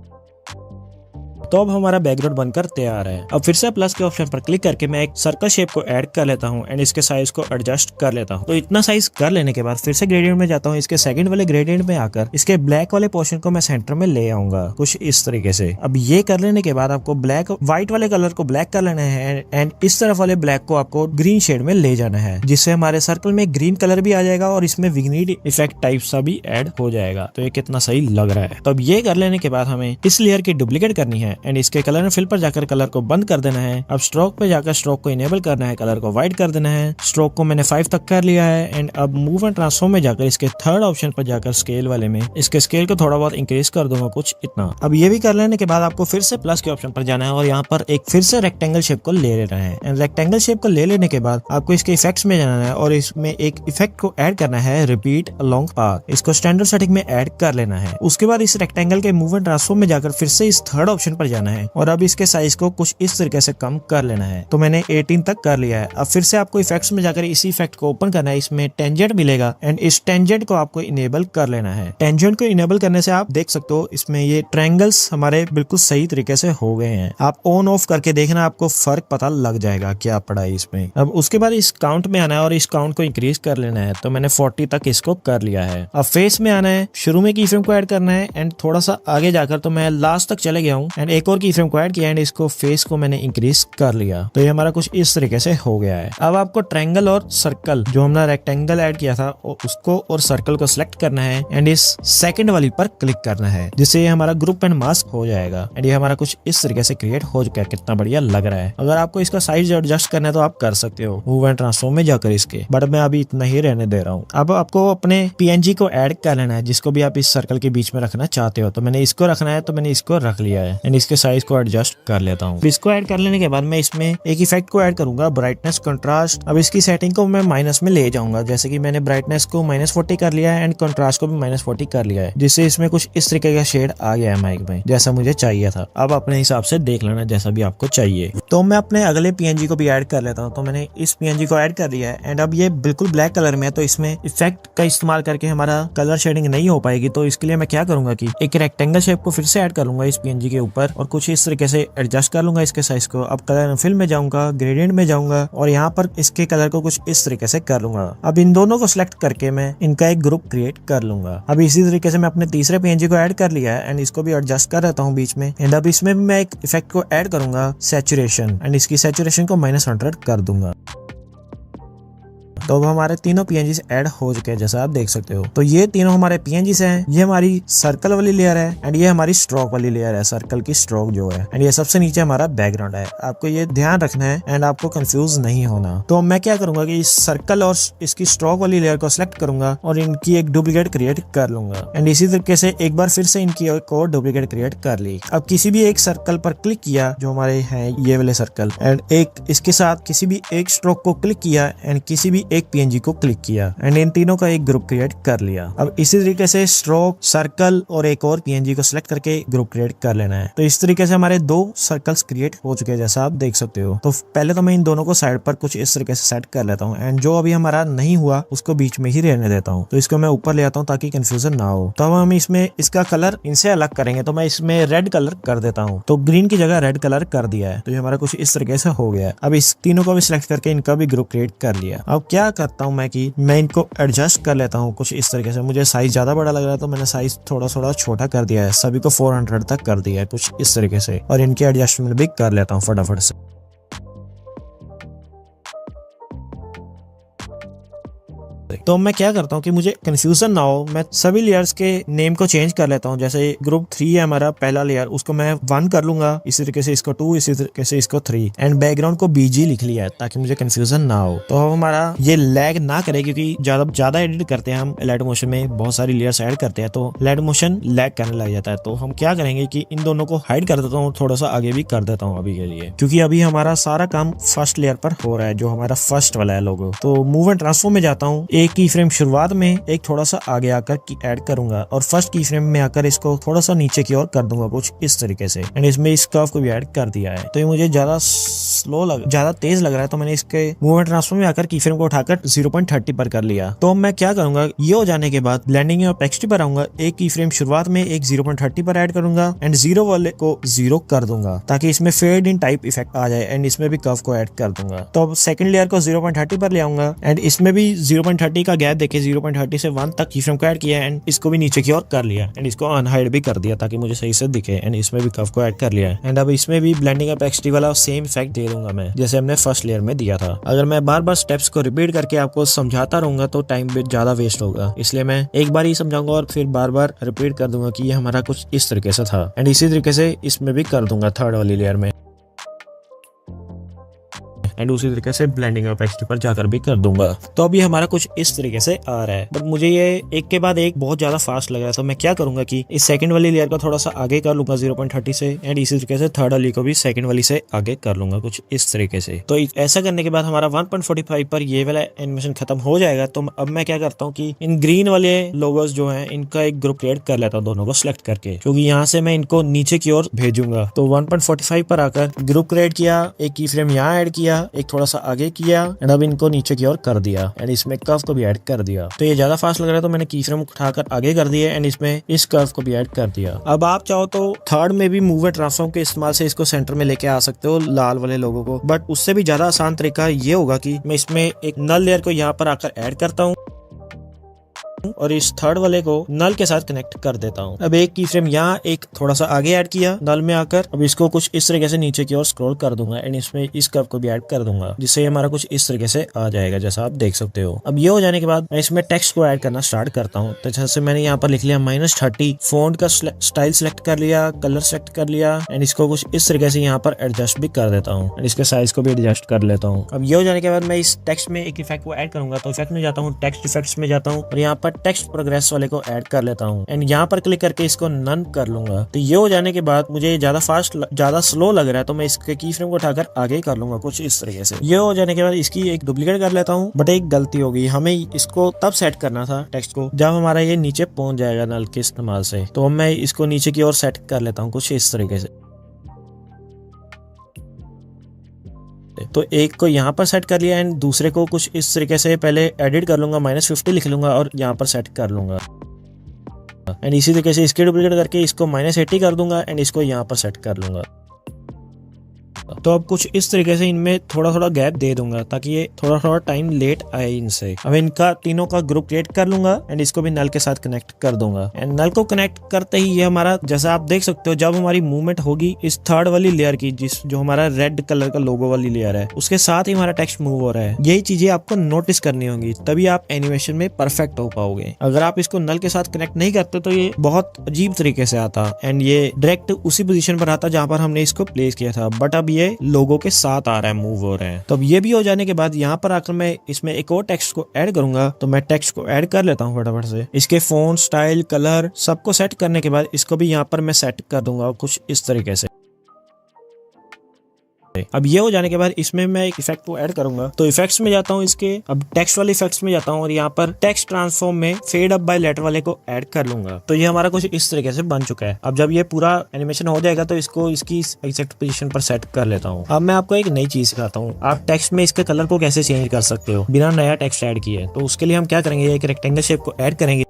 तो अब हमारा बैकग्राउंड बनकर तैयार है। अब फिर से प्लस के ऑप्शन पर क्लिक करके मैं एक सर्कल शेप को ऐड कर लेता हूँ एंड इसके साइज को एडजस्ट कर लेता हूँ। तो इतना साइज कर लेने के बाद फिर से ग्रेडियंट में जाता हूँ। इसके सेकंड वाले ग्रेडियंट में आकर इसके ब्लैक वाले पोर्शन को मैं सेंटर में ले आऊंगा कुछ इस तरीके से। अब ये कर लेने के बाद आपको ब्लैक व्हाइट वाले कलर को ब्लैक कर लेना है एंड इस तरफ वाले ब्लैक को आपको ग्रीन शेड में ले जाना है, जिससे हमारे सर्कल में ग्रीन कलर भी आ जाएगा और इसमें विग्नीड इफेक्ट टाइप सा भी ऐड हो जाएगा। तो ये कितना सही लग रहा है। तो अब ये कर लेने के बाद हमें इस लेयर की डुप्लीकेट करनी है एंड इसके कलर फिल पर जाकर कलर को बंद कर देना है। अब स्ट्रोक पे जाकर स्ट्रोक को इनेबल करना है, कलर को व्हाइट कर देना है। स्ट्रोक को मैंने 5 तक कर लिया है एंड अब मूव एंड ट्रांसफॉर्म में जाकर इसके थर्ड ऑप्शन पर जाकर स्केल वाले में इसके स्केल को थोड़ा बहुत इंक्रीज कर दूंगा कुछ इतना। अब ये भी कर लेने के बाद आपको फिर से प्लस के ऑप्शन पर जाना है और यहाँ पर एक फिर से रेक्टेंगल शेप को ले लेना है एंड रेक्टेंगल शेप को ले लेने के बाद आपको इसके इफेक्ट्स में जाना है और इसमें एक इफेक्ट को ऐड करना है, रिपीट अलोंग पाथ। इसको स्टैंडर्ड सेटिंग में ऐड कर लेना है। उसके बाद इस रेक्टेंगल के मूव एंड ट्रांसफॉर्म में जाकर फिर से इस थर्ड ऑप्शन पर जाना है और अब इसके साइज को कुछ इस तरीके से कम कर लेना है। तो मैंने 18 तक कर लिया है। अब फिर से आपको इफेक्ट्स में जाकर इसी इफेक्ट को ओपन करना है। इसमें टेंजेंट मिलेगा एंड इस टेंजेंट को आपको इनेबल कर लेना है। टेंजेंट को इनेबल करने से आप देख सकते हो इसमें ये ट्रायंगल्स हमारे बिल्कुल सही तरीके से हो गए हैं। आप ऑन ऑफ करके देखना, आपको फर्क पता लग जाएगा क्या पड़ा है इसमें। अब उसके बाद इस काउंट में आना है और इस काउंट को इंक्रीज कर लेना है। तो मैंने 40 तक इसको कर लिया है। अब फेस में आना है, शुरू में की फ्रेम को ऐड करना है एंड थोड़ा सा आगे जाकर तो मैं लास्ट तक चले गया हूँ एंड एक और की फ्रेम को ऐड किया एंड इसको फेस को मैंने इंक्रीज कर लिया। तो ये हमारा कुछ इस तरीके से हो गया है। अब आपको ट्रायंगल और सर्कल, जो हमने रेक्टेंगल ऐड किया था उसको और सर्कल को सिलेक्ट करना है एंड इस सेकंड वाली पर क्लिक करना है, जिससे ये हमारा ग्रुप एंड मास्क हो जाएगा एंड ये हमारा कुछ इस तरीके से क्रिएट हो चुका है। कितना बढ़िया लग रहा है। अगर आपको इसका साइज एडजस्ट करना है तो आप कर सकते हो मूव एंड ट्रांसफॉर्म में जाकर इसके, बट मैं अभी इतना ही रहने दे रहा हूँ। अब आपको अपने PNG को ऐड कर लेना है, जिसको भी आप इस सर्कल के बीच में रखना चाहते हो। तो मैंने इसको रखना है तो मैंने इसको रख लिया है एंड इसके साइज को एडजस्ट कर लेता हूँ। इसको ऐड कर लेने के बाद मैं इसमें एक इफेक्ट को ऐड करूंगा, ब्राइटनेस कंट्रास्ट। अब इसकी सेटिंग को मैं माइनस में ले जाऊंगा, जैसे कि मैंने ब्राइटनेस को -40 कर लिया है एंड कंट्रास्ट को भी -40 कर लिया है, जिससे इसमें कुछ इस तरीके का शेड आ गया है माइक में, जैसा मुझे चाहिए था। अब अपने हिसाब से देख लेना जैसा भी आपको चाहिए। तो मैं अपने अगले PNG को भी ऐड कर लेता हूँ। तो मैंने इस PNG को ऐड कर लिया है एंड अब ये बिल्कुल ब्लैक कलर में है, तो इसमें इफेक्ट का इस्तेमाल करके हमारा कलर शेडिंग नहीं हो पाएगी। तो इसके लिए मैं क्या करूंगा कि एक रेक्टेंगल शेप को फिर से ऐड कर लूंगा इस PNG के ऊपर और कुछ इस तरीके से एडजस्ट कर लूंगा इसके साइज को। अब कलर फिल में जाऊंगा, ग्रेडियंट में जाऊंगा और यहाँ पर इसके कलर को कुछ इस तरीके से कर लूंगा। अब इन दोनों को सिलेक्ट करके मैं इनका एक ग्रुप क्रिएट कर लूंगा। अब इसी तरीके से मैं अपने तीसरे PNG को ऐड कर लिया है एंड इसको भी एडजस्ट कर रहता हूँ बीच में एंड अब इसमें भी मैं एक इफेक्ट को ऐड करूंगा, सैचुरेशन, एंड इसकी सैचुरेशन को -100 कर दूंगा। तो अब हमारे तीनों PNGs ऐड हो चुके हैं, जैसा आप देख सकते हो। तो ये तीनों हमारे PNGs हैं। ये हमारी सर्कल वाली लेयर है एंड ये हमारी स्ट्रोक वाली लेयर है, सर्कल की स्ट्रोक जो है, एंड ये सबसे नीचे हमारा बैकग्राउंड है। आपको ये ध्यान रखना है एंड आपको कंफ्यूज नहीं होना। तो मैं क्या करूंगा कि इस सर्कल और इसकी स्ट्रोक वाली लेयर को सिलेक्ट करूंगा और इनकी एक डुप्लीकेट क्रिएट कर लूंगा एंड इसी तरीके से एक बार फिर से इनकी एक और डुप्लीकेट क्रिएट कर ली। अब किसी भी एक सर्कल पर क्लिक किया, जो हमारे हैं ये वाले सर्कल, एंड एक इसके साथ किसी भी एक स्ट्रोक को क्लिक किया एंड किसी भी एक PNG को क्लिक किया एंड इन तीनों का एक ग्रुप क्रिएट कर लिया। अब इसी तरीके से स्ट्रोक, सर्कल और एक और PNG को सिलेक्ट करके ग्रुप क्रिएट कर लेना है। तो इस तरीके से हमारे 2 सर्कल्स क्रिएट हो चुके हैं, जैसा आप देख सकते हो। तो पहले तो मैं इन दोनों को साइड पर कुछ इस तरीके से सेट कर लेता हूँ एंड जो अभी हमारा नहीं हुआ उसको बीच में ही रहने देता हूँ। तो इसको मैं ऊपर ले आता हूँ ताकि कंफ्यूजन ना हो। तो हम इसमें इसका कलर इनसे अलग करेंगे, तो मैं इसमें रेड कलर कर देता हूँ। तो ग्रीन की जगह रेड कलर कर दिया है। तो ये हमारा कुछ इस तरीके से हो गया है। अब इस तीनों को भी सिलेक्ट करके इनका भी ग्रुप क्रिएट कर लिया। अब क्या क्या करता हूँ मैं कि मैं इनको एडजस्ट कर लेता हूँ कुछ इस तरीके से। मुझे साइज ज्यादा बड़ा लग रहा है तो मैंने साइज थोड़ा थोड़ा छोटा कर दिया है, सभी को 400 तक कर दिया है कुछ इस तरीके से, और इनके एडजस्टमेंट भी कर लेता हूँ फटाफट से। तो मैं क्या करता हूँ कि मुझे कंफ्यूजन ना हो, मैं सभी लेयर्स के नेम को चेंज कर लेता हूँ। जैसे ग्रुप 3 है हमारा पहला लेयर, उसको मैं 1 कर लूंगा, इसी तरीके से इसको 2, इसी तरीके से इसको 3, एंड बैकग्राउंड को BG लिख लिया है ताकि मुझे कंफ्यूजन ना हो। तो हमारा ये लैग ना करे, क्योंकि ज्यादा एडिट करते हैं हम लाइट मोशन में, बहुत सारी लेयर्स ऐड करते हैं तो लाइट मोशन लैग करने लग जाता है। तो हम क्या करेंगे कि इन दोनों को हाइड कर देता हूँ, थोड़ा सा आगे भी कर देता हूँ अभी के लिए, क्योंकि अभी हमारा सारा काम फर्स्ट लेयर पर हो रहा है जो हमारा फर्स्ट वाला है लोगो। तो मूव एंड ट्रांसफॉर्म में जाता हूँ, एक की फ्रेम शुरुआत में एक थोड़ा सा आगे आकर ऐड करूंगा, और फर्स्ट की फ्रेम में आकर इसको थोड़ा सा नीचे की ओर कर दूंगा कुछ इस तरीके से, एंड इसमें इस कर्व को भी ऐड कर दिया है। तो ये मुझे ज्यादा तेज लग रहा है, तो मैंने इसके मूवमेंट ट्रांसफॉर्म में आकर की फ्रेम को उठाकर 0.30 पर कर लिया। तो मैं क्या करूंगा, ये हो जाने के बाद ब्लेंडिंग और टेक्सचर पर आऊंगा, एक की फ्रेम शुरुआत में एक 0.30 पर ऐड करूंगा, एंड 0 वाले को 0 कर दूंगा ताकि इसमें फेड इन टाइप इफेक्ट आ जाए, एंड इसमें भी कर्व को ऐड कर दूंगा। तो अब सेकंड लेयर को 0.30 पर ले आऊंगा, एंड इसमें भी 0.30 का गैप देके 0.30 से 1 तक कीफ्रेम को ऐड किया, एंड इसको भी नीचे की ओर कर लिया, एंड इसको अनहाइड भी कर दिया ताकि मुझे सही से दिखे, एंड इसमें भी कर्व को ऐड कर लिया, एंड अब इसमें भी ब्लेंडिंग और टेक्सचर वाला सेम इफेक्ट दे दूंगा मैं जैसे हमने फर्स्ट लेयर में दिया था। अगर मैं बार बार स्टेप्स को रिपीट करके आपको समझाता रहूंगा तो टाइम भी ज्यादा वेस्ट होगा, इसलिए मैं एक बार ही समझाऊंगा और फिर बार बार रिपीट कर दूंगा कि ये हमारा कुछ इस तरीके से था, एंड इसी तरीके से इसमें भी कर दूंगा थर्ड वाली लेयर में, एंड उसी तरीके से ब्लेंडिंग और टेक्सचर पर जाकर भी कर दूंगा। तो अब ये हमारा कुछ इस तरीके से आ रहा है, बट मुझे ये एक के बाद एक बहुत ज्यादा फास्ट लग रहा है। तो मैं क्या करूंगा कि इस सेकंड वाली लेयर को थोड़ा सा आगे कर लूंगा 0.30 से, एंड इसी तरीके से थर्ड वाली को भी सेकंड वाली से आगे कर लूंगा कुछ इस तरीके से। तो ऐसा करने के बाद हमारा 1.45 पर ये वाला एनिमेशन खत्म हो जाएगा। तो अब मैं क्या करता हूँ कि इन ग्रीन वाले लोगोस जो है इनका एक ग्रुप क्रिएट कर लेता हूँ, दोनों को सिलेक्ट करके, क्योंकि यहाँ से मैं इनको नीचे की ओर भेजूंगा। तो 1.45 पर आकर ग्रुप क्रिएट किया, एक की फ्रेम यहाँ ऐड किया, एक थोड़ा सा आगे किया, एंड अब इनको नीचे की ओर कर दिया, एंड इसमें कर्व को भी ऐड कर दिया। तो ये ज्यादा फास्ट लग रहा है तो मैंने की फ्रेम उठाकर आगे कर दिया, एंड इसमें इस कर्व को भी ऐड कर दिया। अब आप चाहो तो थर्ड में भी मूव एंड ट्रांसफॉर्म के इस्तेमाल से इसको सेंटर में लेके आ सकते हो लाल वाले लोगों को, बट उससे भी ज्यादा आसान तरीका ये होगा कि मैं इसमें एक नल लेयर को यहाँ पर आकर ऐड करता हूँ और इस थर्ड वाले को नल के साथ कनेक्ट कर देता हूँ। अब एक की फ्रेम यहाँ एक थोड़ा सा आगे ऐड किया नल में आकर, अब इसको कुछ इस तरीके से नीचे की ओर स्क्रॉल कर दूंगा, एंड इसमें इस कर्व को भी ऐड कर दूंगा, जिससे हमारा कुछ इस तरीके से आ जाएगा जैसा आप देख सकते हो। अब ये हो जाने के बाद मैं इसमें टेक्स्ट को ऐड करना स्टार्ट करता हूँ। तो जैसे मैंने यहाँ पर लिख लिया -30, फॉन्ट का स्टाइल सेलेक्ट कर लिया, कलर सेलेक्ट कर लिया, एंड इसको कुछ इस तरीके से यहाँ पर एडजस्ट भी कर देता हूँ, एंड इसके साइज को भी एडजस्ट कर लेता हूँ। अब ये हो जाने के बाद मैं इस टेक्स्ट में एक इफेक्ट को ऐड करूंगा। तो इफेक्ट में जाता हूँ, टेक्स्ट इफेक्ट्स में जाता हूँ, और यहाँ पर टेक्स्ट प्रोग्रेस वाले को ऐड कर लेता हूँ, एंड यहाँ पर क्लिक करके इसको नन कर लूंगा। तो ये हो जाने के बाद मुझे ज्यादा स्लो लग रहा है तो मैं इसके की फ्रेम को उठाकर आगे कर लूंगा कुछ इस तरीके से। ये हो जाने के बाद इसकी एक डुप्लीकेट कर लेता हूँ, बट एक गलती होगी, हमें इसको तब सेट करना था टेक्स्ट को जब हमारा ये नीचे पहुंच जाएगा नल के इस्तेमाल से। तो मैं इसको नीचे की ओर सेट कर लेता हूँ कुछ इस तरीके से। तो एक को यहाँ पर सेट कर लिया, एंड दूसरे को कुछ इस तरीके से पहले एडिट कर लूंगा, -50 लिख लूंगा और यहाँ पर सेट कर लूंगा, एंड इसी तरीके से इसके डुप्लीकेट करके इसको -80 कर दूंगा, एंड इसको यहाँ पर सेट कर लूंगा। तो अब कुछ इस तरीके से इनमें थोड़ा थोड़ा गैप दे दूंगा ताकि ये थोड़ा थोड़ा टाइम लेट आए इनसे। अब इनका तीनों का ग्रुप क्रिएट कर लूंगा, एंड इसको भी नल के साथ कनेक्ट कर दूंगा, एंड नल को कनेक्ट करते ही ये हमारा, जैसा आप देख सकते हो, जब हमारी मूवमेंट होगी इस थर्ड वाली लेयर की, जो हमारा रेड कलर का लोगो वाली लेयर है, उसके साथ ही हमारा टेक्स्ट मूव हो रहा है। यही चीजें आपको नोटिस करनी होंगी, तभी आप एनिमेशन में परफेक्ट हो पाओगे। अगर आप इसको नल के साथ कनेक्ट नहीं करते तो ये बहुत अजीब तरीके से आता, एंड ये डायरेक्ट उसी पोजीशन पर आता जहां पर हमने इसको प्लेस किया था, बट अब ये लोगो के साथ आ रहा है, मूव हो रहे हैं। तो अब ये भी हो जाने के बाद यहाँ पर आकर मैं इसमें एक और टेक्स्ट को ऐड करूंगा। तो मैं टेक्स्ट को ऐड कर लेता हूँ फटाफट से। इसके फॉन्ट, स्टाइल, कलर सबको सेट करने के बाद इसको भी यहाँ पर मैं सेट कर दूंगा कुछ इस तरीके से। अब ये हो जाने के बाद इसमें मैं एक इफेक्ट को ऐड करूंगा। तो इफेक्ट्स में जाता हूँ, इसके अब टेक्स्ट वाले इफेक्ट्स में जाता हूँ, और यहाँ पर टेक्स्ट ट्रांसफॉर्म में फेड अप बाय लेटर वाले को ऐड कर लूंगा। तो ये हमारा कुछ इस तरीके से बन चुका है। अब जब ये पूरा एनिमेशन हो जाएगा तो इसको इसकी एग्जैक्ट पोजीशन पर सेट कर लेता हूँ। अब मैं आपको एक नई चीज सिखाता हूँ, आप टेक्स्ट में इसके कलर को कैसे चेंज कर सकते हो बिना नया टेक्स्ट ऐड किए। तो उसके लिए हम क्या करेंगे, एक रेक्टेंगल शेप को ऐड करेंगे,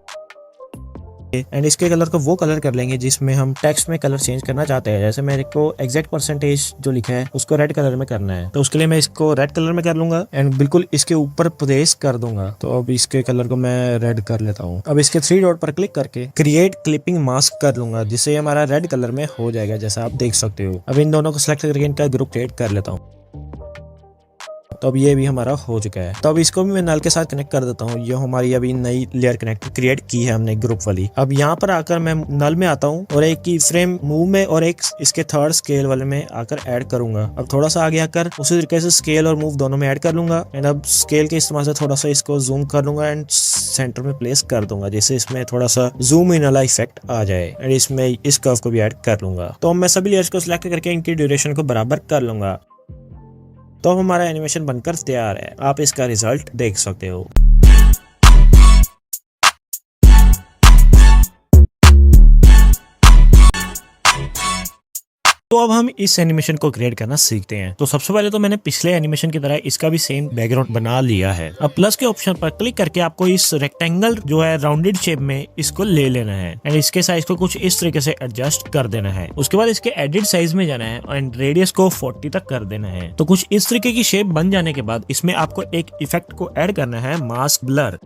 एंड इसके कलर को वो कलर कर लेंगे जिसमें हम टेक्स्ट में कलर चेंज करना चाहते हैं। जैसे मेरे को एग्जैक्ट परसेंटेज जो लिखा है उसको रेड कलर में करना है, तो उसके लिए मैं इसको रेड कलर में कर लूंगा एंड बिल्कुल इसके ऊपर प्लेस कर दूंगा। तो अब इसके कलर को मैं रेड कर लेता हूँ। अब इसके 3 डॉट पर क्लिक करके क्रिएट क्लिपिंग मास्क कर लूंगा, जिससे हमारा रेड कलर में हो जाएगा जैसा आप देख सकते हो। अब इन दोनों को सिलेक्ट करके इनका ग्रुप क्रिएट कर लेता हूँ। तो अब ये भी हमारा हो चुका है। तो अब इसको भी मैं नल के साथ कनेक्ट कर देता हूँ। ये हमारी अभी नई लेयर कनेक्ट क्रिएट की है हमने ग्रुप वाली। अब यहाँ पर आकर मैं नल में आता हूँ और एक की फ्रेम मूव में और एक इसके थर्ड स्केल वाले में आकर ऐड करूंगा। अब थोड़ा सा आगे आकर उसी तरीके से स्केल और मूव दोनों में ऐड कर लूंगा एंड अब स्केल के इस्तेमाल से थोड़ा सा इसको जूम कर लूंगा एंड सेंटर में प्लेस कर दूंगा, जिससे इसमें थोड़ा सा जूम इन वाला इफेक्ट आ जाए एंड इसमें इस कर्व को भी ऐड कर लूंगा। तो मैं सभी लेयर्स को सिलेक्ट करके इनकी ड्यूरेशन को बराबर कर लूंगा। तो हमारा एनिमेशन बनकर तैयार है। आप इसका रिजल्ट देख सकते हो। तो अब हम इस एनिमेशन को क्रिएट करना सीखते हैं। तो सबसे पहले तो मैंने पिछले एनिमेशन की तरह इसका भी सेम बैकग्राउंड बना लिया है। अब प्लस के ऑप्शन पर क्लिक करके आपको इस रेक्टेंगल जो है राउंडेड शेप में इसको ले लेना है एंड इसके साइज को कुछ इस तरीके से एडजस्ट कर देना है। उसके बाद इसके एडिट साइज में जाना है एंड रेडियस को 40 तक कर देना है। तो कुछ इस तरीके की शेप बन जाने के बाद इसमें आपको एक इफेक्ट को ऐड करना है, मास्क ब्लर,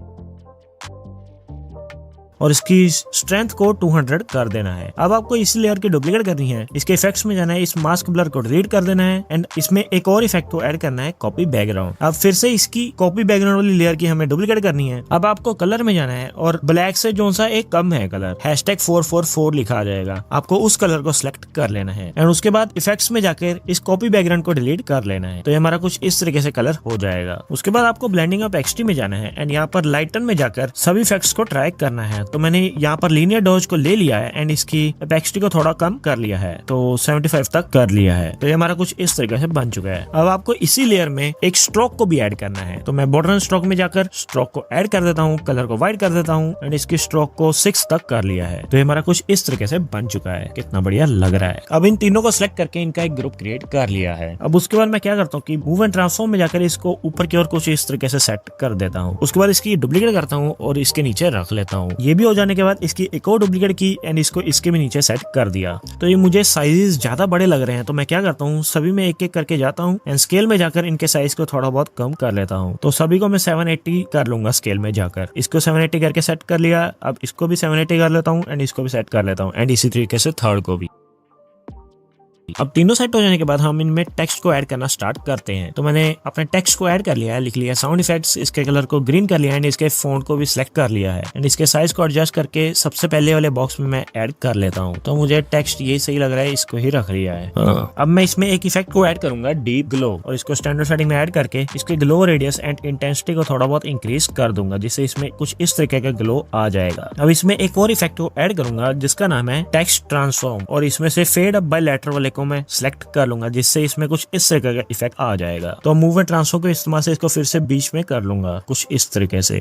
और इसकी स्ट्रेंथ को 200 कर देना है। अब आपको इस लेयर की डुप्लीकेट करनी है। इसके इफेक्ट्स में जाना है, इस मास्क ब्लर को डिलीट कर देना है एंड इसमें एक और इफेक्ट को ऐड करना है, कॉपी बैकग्राउंड। अब फिर से इसकी कॉपी बैकग्राउंड वाली लेयर की हमें डुप्लीकेट करनी है। अब आपको कलर में जाना है और ब्लैक से जो सा एक कम है कलर, #444 लिखा आ जाएगा, आपको उस कलर को सिलेक्ट कर लेना है एंड उसके बाद इफेक्ट्स में जाकर इस कॉपी बैकग्राउंड को डिलीट कर लेना है। तो ये हमारा कुछ इस तरीके से कलर हो जाएगा। उसके बाद आपको ब्लेंडिंग ऑफ एक्सटी में जाना है एंड यहाँ पर लाइटन में जाकर सभी इफेक्ट्स को ट्राई करना है। तो मैंने यहाँ पर लीनियर डॉज को ले लिया है एंड इसकी एपेक्सिटी को थोड़ा कम कर लिया है, तो 75 तक कर लिया है। तो ये हमारा कुछ इस तरीके से बन चुका है। अब आपको इसी लेयर में एक स्ट्रोक को भी ऐड करना है। तो मैं बॉर्डर स्ट्रोक में जाकर स्ट्रोक को ऐड कर देता हूँ, कलर को व्हाइट कर देता हूँ एंड इसकी स्ट्रोक को 6 तक कर लिया है। तो ये हमारा कुछ इस तरीके से बन चुका है। कितना बढ़िया लग रहा है। अब इन तीनों को सिलेक्ट करके इनका एक ग्रुप क्रिएट कर लिया है। अब उसके बाद मैं क्या करता हूँ कि मूव एंड ट्रांसफॉर्म में जाकर इसको ऊपर की ओर कुछ इस तरीके से सेट कर देता हूँ। उसके बाद इसकी डुप्लीकेट करता हूँ और इसके नीचे रख लेता हूँ। ये भी हो जाने के बाद इसकी एक और डुप्लीकेट की एंड इसको इसके भी नीचे सेट कर दिया। तो ये मुझे साइजेस ज्यादा बड़े लग रहे हैं, तो मैं क्या करता हूँ सभी में एक एक करके जाता हूँ एंड स्केल में जाकर इनके साइज को थोड़ा बहुत कम कर लेता हूँ। तो सभी को मैं 780 कर लूंगा स्केल में जाकर। इसको 780 करके सेट कर लिया। अब इसको भी 780 कर लेता हूँ एंड इसको भी सेट कर लेता हूँ एंड इसी तरीके से थर्ड को भी। अब तीनों सेट हो जाने के बाद हम इनमें टेक्स्ट को ऐड करना स्टार्ट करते हैं। तो मैंने अपने टेक्स्ट को ऐड कर लिया है, लिख लिया साउंड इफेक्ट्स, इसके कलर को ग्रीन कर लिया एंड इसके फॉन्ट को भी सिलेक्ट कर लिया है एंड इसके साइज को एडजस्ट करके सबसे पहले वाले बॉक्स में मैं ऐड कर लेता हूँ। तो मुझे टेक्स्ट ये सही लग रहा है, इसको ही रख लिया है। अब मैं इसमें एक इफेक्ट को ऐड करूंगा, डीप ग्लो, और इसको स्टैंडर्ड सेटिंग में ऐड करके इसके ग्लो रेडियस एंड इंटेंसिटी को थोड़ा बहुत इंक्रीज कर दूंगा, जिससे इसमें कुछ इस तरीके का ग्लो आ जाएगा। अब इसमें एक और इफेक्ट को ऐड करूंगा जिसका नाम है टेक्स्ट ट्रांसफॉर्म, और इसमें से फेड अप बाय लेटर वाले को मैं सिलेक्ट कर लूंगा, जिससे इसमें कुछ इस तरीके का इफेक्ट आ जाएगा। तो मूव एंड ट्रांसफॉर्म के इस्तेमाल से इसको फिर से बीच में कर लूंगा कुछ इस तरीके से।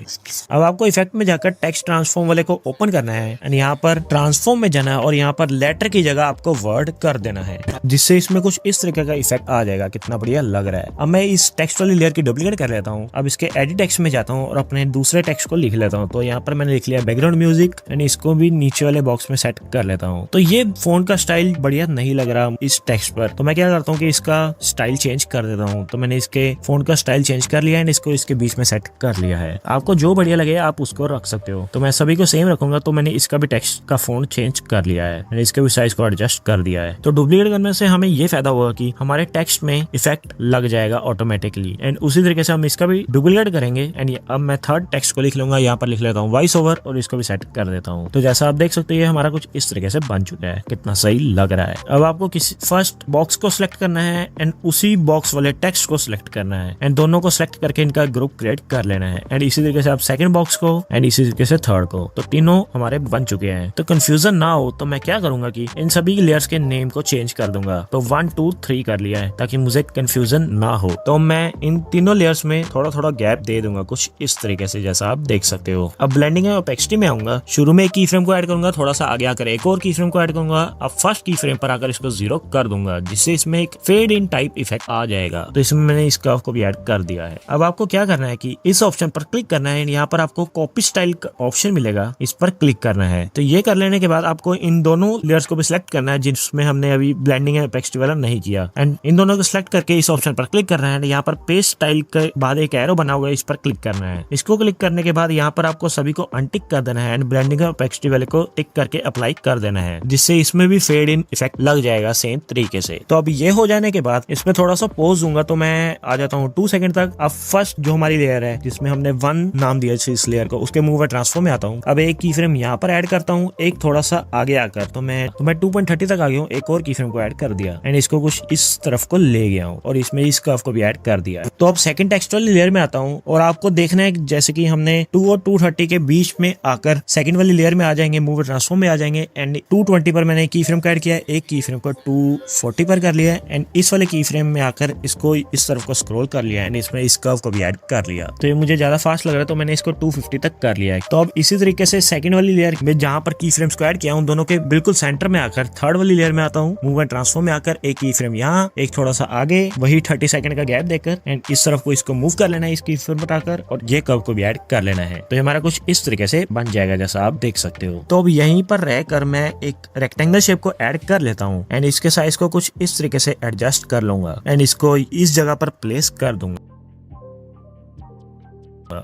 अब आपको इफेक्ट में जाकर टेक्स्ट ट्रांसफॉर्म वाले को ओपन करना है एंड यहाँ पर ट्रांसफॉर्म में जाना है और यहाँ पर लेटर की जगह आपको वर्ड कर देना है, जिससे इसमें कुछ इस तरीके का इफेक्ट आ जाएगा। कितना बढ़िया लग रहा है। अब मैं इस टेक्स्ट वाली लेयर की डुप्लीकेट कर लेता हूँ। अब इसके एडिट टेक्स्ट में जाता हूँ और अपने दूसरे टेक्स्ट को लिख लेता हूँ। तो यहाँ पर मैंने लिख लिया बैकग्राउंड म्यूजिक एंड इसको भी नीचे वाले बॉक्स में सेट कर लेता हूँ। तो ये फोन का स्टाइल बढ़िया नहीं लग रहा इस टेक्स्ट पर, तो मैं क्या करता हूँ कि इसका स्टाइल चेंज कर देता हूँ। तो मैंने इसके फोन का स्टाइल चेंज कर लिया है, इसको इसके बीच में सेट कर लिया है। आपको जो बढ़िया लगे आप उसको रख सकते हो। तो मैं सभी को सेम रखूंगा। तो मैंने इसका भी टेक्स्ट का फोन चेंज कर लिया है, मैंने इसके भी साइज को एडजस्ट कर दिया है। तो डुप्लीकेट करने से हमें ये फायदा होगा कि हमारे टेक्स्ट में इफेक्ट लग जाएगा ऑटोमेटिकली, एंड उसी तरीके से हम इसका भी डुप्लीकेट करेंगे। एंड अब मैं थर्ड टेक्स्ट को लिख लूंगा, यहाँ पर लिख लेता हूँ वॉइस ओवर और इसको भी सेट कर देता हूँ। तो जैसा आप देख सकते हैं हमारा कुछ इस तरीके से बन चुका है। कितना सही लग रहा है। अब आपको किसी फर्स्ट बॉक्स को सिलेक्ट करना है एंड उसी बॉक्स वाले टेक्स्ट को सिलेक्ट करना है एंड दोनों को सिलेक्ट करके इनका ग्रुप क्रिएट कर लेना है। एंड इसी तरीके से आप सेकंड बॉक्स को एंड इसी तरीके से थर्ड को। तो तीनों हमारे बन चुके हैं। तो कंफ्यूजन ना हो तो मैं क्या करूंगा कि इन सभी लेयर्स के नेम को चेंज कर दूंगा। तो 1 2 3 कर लिया है ताकि मुझे कंफ्यूजन ना हो। तो मैं इन तीनों लेयर्स में थोड़ा थोड़ा गैप दे दूंगा कुछ इस तरीके से, जैसा आप देख सकते हो। अब ब्लेंडिंग और ओपेसिटी में आऊंगा। शुरू में एक की फ्रेम को ऐड करूंगा, थोड़ा सा आगे आकर एक और की फ्रेम को ऐड करूंगा। अब फर्स्ट की फ्रेम पर आकर इसको 0 जीरो कर दूंगा, जिससे इसमें एक फेड इन टाइप इफेक्ट आ जाएगा। तो इसमें मैंने इस कर्व को भी ऐड कर दिया है। अब आपको क्या करना है कि इस ऑप्शन पर क्लिक करना है, यहाँ पर आपको कॉपी स्टाइल का ऑप्शन मिलेगा, इस पर क्लिक करना है। तो ये कर लेने के बाद आपको इन दोनों लेयर्स को भी सिलेक्ट करना है जिसमें हमने अभी ब्लेंडिंग एंड टेक्स्ट डेवलप नहीं किया, एंड इन दोनों को सिलेक्ट करके इस ऑप्शन पर क्लिक करना है। यहाँ पर पेस्ट स्टाइल के बाद एक एरो बना हुआ है, इस पर क्लिक करना है। इसको क्लिक करने के बाद यहाँ पर आपको सभी को अनटिक कर देना है एंड ब्लेंडिंग और टेक्स्ट डेवलप को टिक करके अप्लाई कर देना है, जिससे इसमें भी फेड इन इफेक्ट लग जाएगा सेम तरीके से। तो अब ये हो जाने के बाद इसमें थोड़ा सा पॉज दूंगा, तो मैं आ जाता हूँ 2 सेकंड तक। अब फर्स्ट जो हमारी लेयर है जिसमें हमने 1 नाम दिया इस लेयर को, उसके मूव ट्रांसफॉर्म में आता हूँ। अब एक की फ्रेम यहाँ पर ऐड करता हूँ, एक थोड़ा सा आगे आकर, तो मैं 2.30 तक आ गया हूँ। एक और की फ्रेम को ऐड कर दिया एंड इसको कुछ इस तरफ को ले गया हूँ और इसमें इस कर्व को भी ऐड कर दिया। तो अब सेकंड टेक्सचुअल लेयर में आता हूँ और आपको देखना है जैसे कि हमने 2 और 230 के बीच में आकर सेकंड वाली लेयर में आ जाएंगे, मूव ट्रांसफॉर्म में आ जाएंगे एंड 220 पर मैंने की फ्रेम को ऐड किया, एक की फ्रेम को 240 पर कर लिया एंड इस वाले की फ्रेम में आकर इसको इस तरफ को स्क्रॉल कर लिया एंड इसमें इस कर्व को भी ऐड कर लिया। तो ये मुझे ज्यादा फास्ट लग रहा है तो मैंने इसको 250 तक कर लिया है। तो अब इसी तरीके से सेकंड वाली लेयर में जहां पर की फ्रेम्स को ऐड किया हूं, दोनों के बिल्कुल सेंटर में आकर थर्ड वाली लेयर में आता हूं, मूव एंड ट्रांसफॉर्म में आकर एक की फ्रेम यहाँ, एक थोड़ा सा आगे, वही 30 सेकंड का गैप देकर एंड इस तरफ को इसको मूव कर लेना है, इसकी फ्रेम बताकर, और ये कर्व को भी ऐड कर लेना है। तो हमारा कुछ इस तरीके से बन जाएगा जैसा आप देख सकते हो। तो अब यहीं पर रहकर मैं एक रेक्टेंगल शेप को ऐड कर लेता हूँ एंड इसके साइज को कुछ इस तरीके से एडजस्ट कर लूंगा एंड इसको इस जगह पर प्लेस कर दूंगा।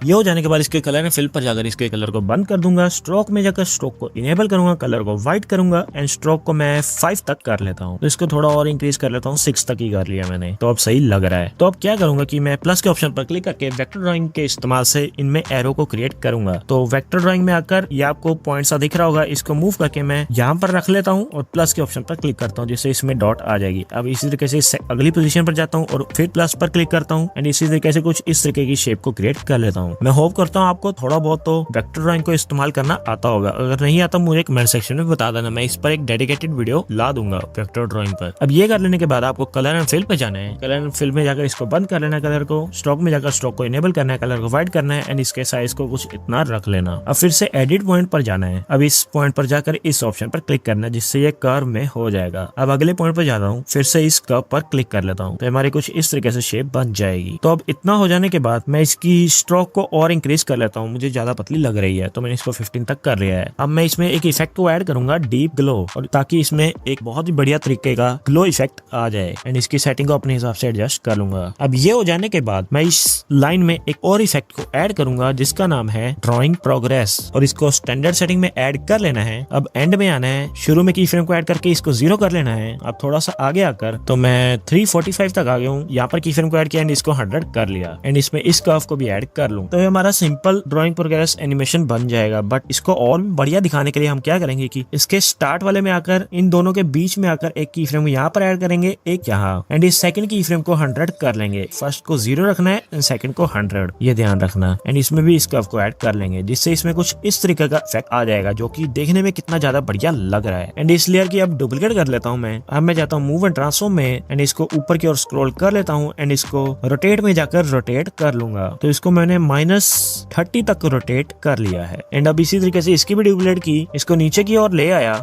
ये हो जाने के बाद इसके कलर एंड फिल पर जाकर इसके कलर को बंद कर दूंगा। स्ट्रोक में जाकर स्ट्रोक को इनेबल करूंगा, कलर को व्हाइट करूंगा एंड स्ट्रोक को मैं 5 तक कर लेता हूं। तो इसको थोड़ा और इंक्रीज कर लेता हूं, 6 तक ही कर लिया मैंने। तो अब सही लग रहा है। तो अब क्या करूंगा कि मैं प्लस के ऑप्शन पर क्लिक करके वेक्टर ड्राइंग के इस्तेमाल से इनमें एरो को क्रिएट करूंगा। तो वेक्टर ड्राइंग में आकर ये आपको पॉइंट सा दिख रहा होगा, इसको मूव करके मैं यहाँ पर रख लेता हूँ और प्लस के ऑप्शन पर क्लिक करता हूँ, जिससे इसमें डॉट आ जाएगी। अब इसी तरीके से अगली पोजीशन पर जाता हूँ और फिर प्लस पर क्लिक करता हूँ एंड इसी तरीके से कुछ इस तरीके की शेप को क्रिएट कर लेता हूँ। मैं होप करता हूँ आपको थोड़ा बहुत तो वेक्टर ड्राइंग को इस्तेमाल करना आता होगा। अगर नहीं आता मुझे कमेंट सेक्शन में बता देना, मैं इस पर एक डेडिकेटेड वीडियो ला दूंगा वेक्टर ड्राइंग पर। अब ये कर लेने के बाद आपको कलर एंड फिल पे जाना है। कलर एंड फिल में जाकर इसको बंद कर लेना है, कलर को स्ट्रोक में जाकर स्ट्रोक को इनेबल करना है, कलर को व्हाइट करना है एंड इसके साइज को कुछ इतना रख लेना। अब फिर से एडिट पॉइंट पर जाना है। अब इस पॉइंट पर जाकर इस ऑप्शन पर क्लिक करना है, जिससे ये कर्व में हो जाएगा। अब अगले पॉइंट पर जाता हूँ, फिर से इस कर्व पर क्लिक कर लेता हूँ, तो हमारी कुछ इस तरीके से शेप बन जाएगी। तो अब इतना हो जाने के बाद मैं इसकी स्ट्रोक को और इंक्रीज कर लेता हूँ, मुझे ज्यादा पतली लग रही है तो मैंने इसको 15 तक कर लिया है। अब मैं इसमें एक इफेक्ट को ऐड करूंगा, डीप ग्लो, और ताकि इसमें एक बहुत ही बढ़िया तरीके का ग्लो इफेक्ट आ जाए एंड इसकी सेटिंग को अपने हिसाब से एडजस्ट कर लूंगा। अब ये हो जाने के बाद मैं इस लाइन में एक और इफेक्ट को ऐड करूंगा जिसका नाम है ड्रॉइंग प्रोग्रेस, और इसको स्टैंडर्ड सेटिंग में ऐड कर लेना है। अब एंड में आना है, शुरू में की फ्रेम को ऐड करके इसको 0 कर लेना है। अब थोड़ा सा आगे आकर तो मैं 345 तक आ गया हूँ, यहाँ पर की फ्रेम को ऐड किया एंड इसको 100 कर लिया एंड इसमें इस कर्व को भी ऐड कर लूं। तो ये हमारा सिंपल ड्रॉइंग प्रोग्रेस एनिमेशन बन जाएगा। बट इसको और बढ़िया दिखाने के लिए हम क्या करेंगे कि इसके स्टार्ट वाले में आकर इन दोनों के बीच में आकर एक की फ्रेम यहाँ पर ऐड करेंगे, एक यहाँ, एंड इस सेकंड की फ्रेम को 100 कर लेंगे। फर्स्ट को 0 रखना है एंड सेकंड को 100, ये ध्यान रखना। एंड इसमें भी इस कर्व को ऐड कर लेंगे, जिससे इसमें कुछ इस तरीके का इफेक्ट आ जाएगा जो कि देखने में कितना ज्यादा बढ़िया लग रहा है। एंड इस लेयर की अब डुप्लीकेट कर लेता हूँ मैं। अब मैं जाता हूँ मूव एंड ट्रांसफॉर्म में एंड इसको ऊपर की ओर स्क्रॉल कर लेता हूँ एंड इसको रोटेट में जाकर रोटेट कर लूंगा। तो इसको मैंने -30 तक रोटेट कर लिया है एंड अब इसी तरीके से इसकी भी डुप्लीकेट की, इसको नीचे की ओर ले आया।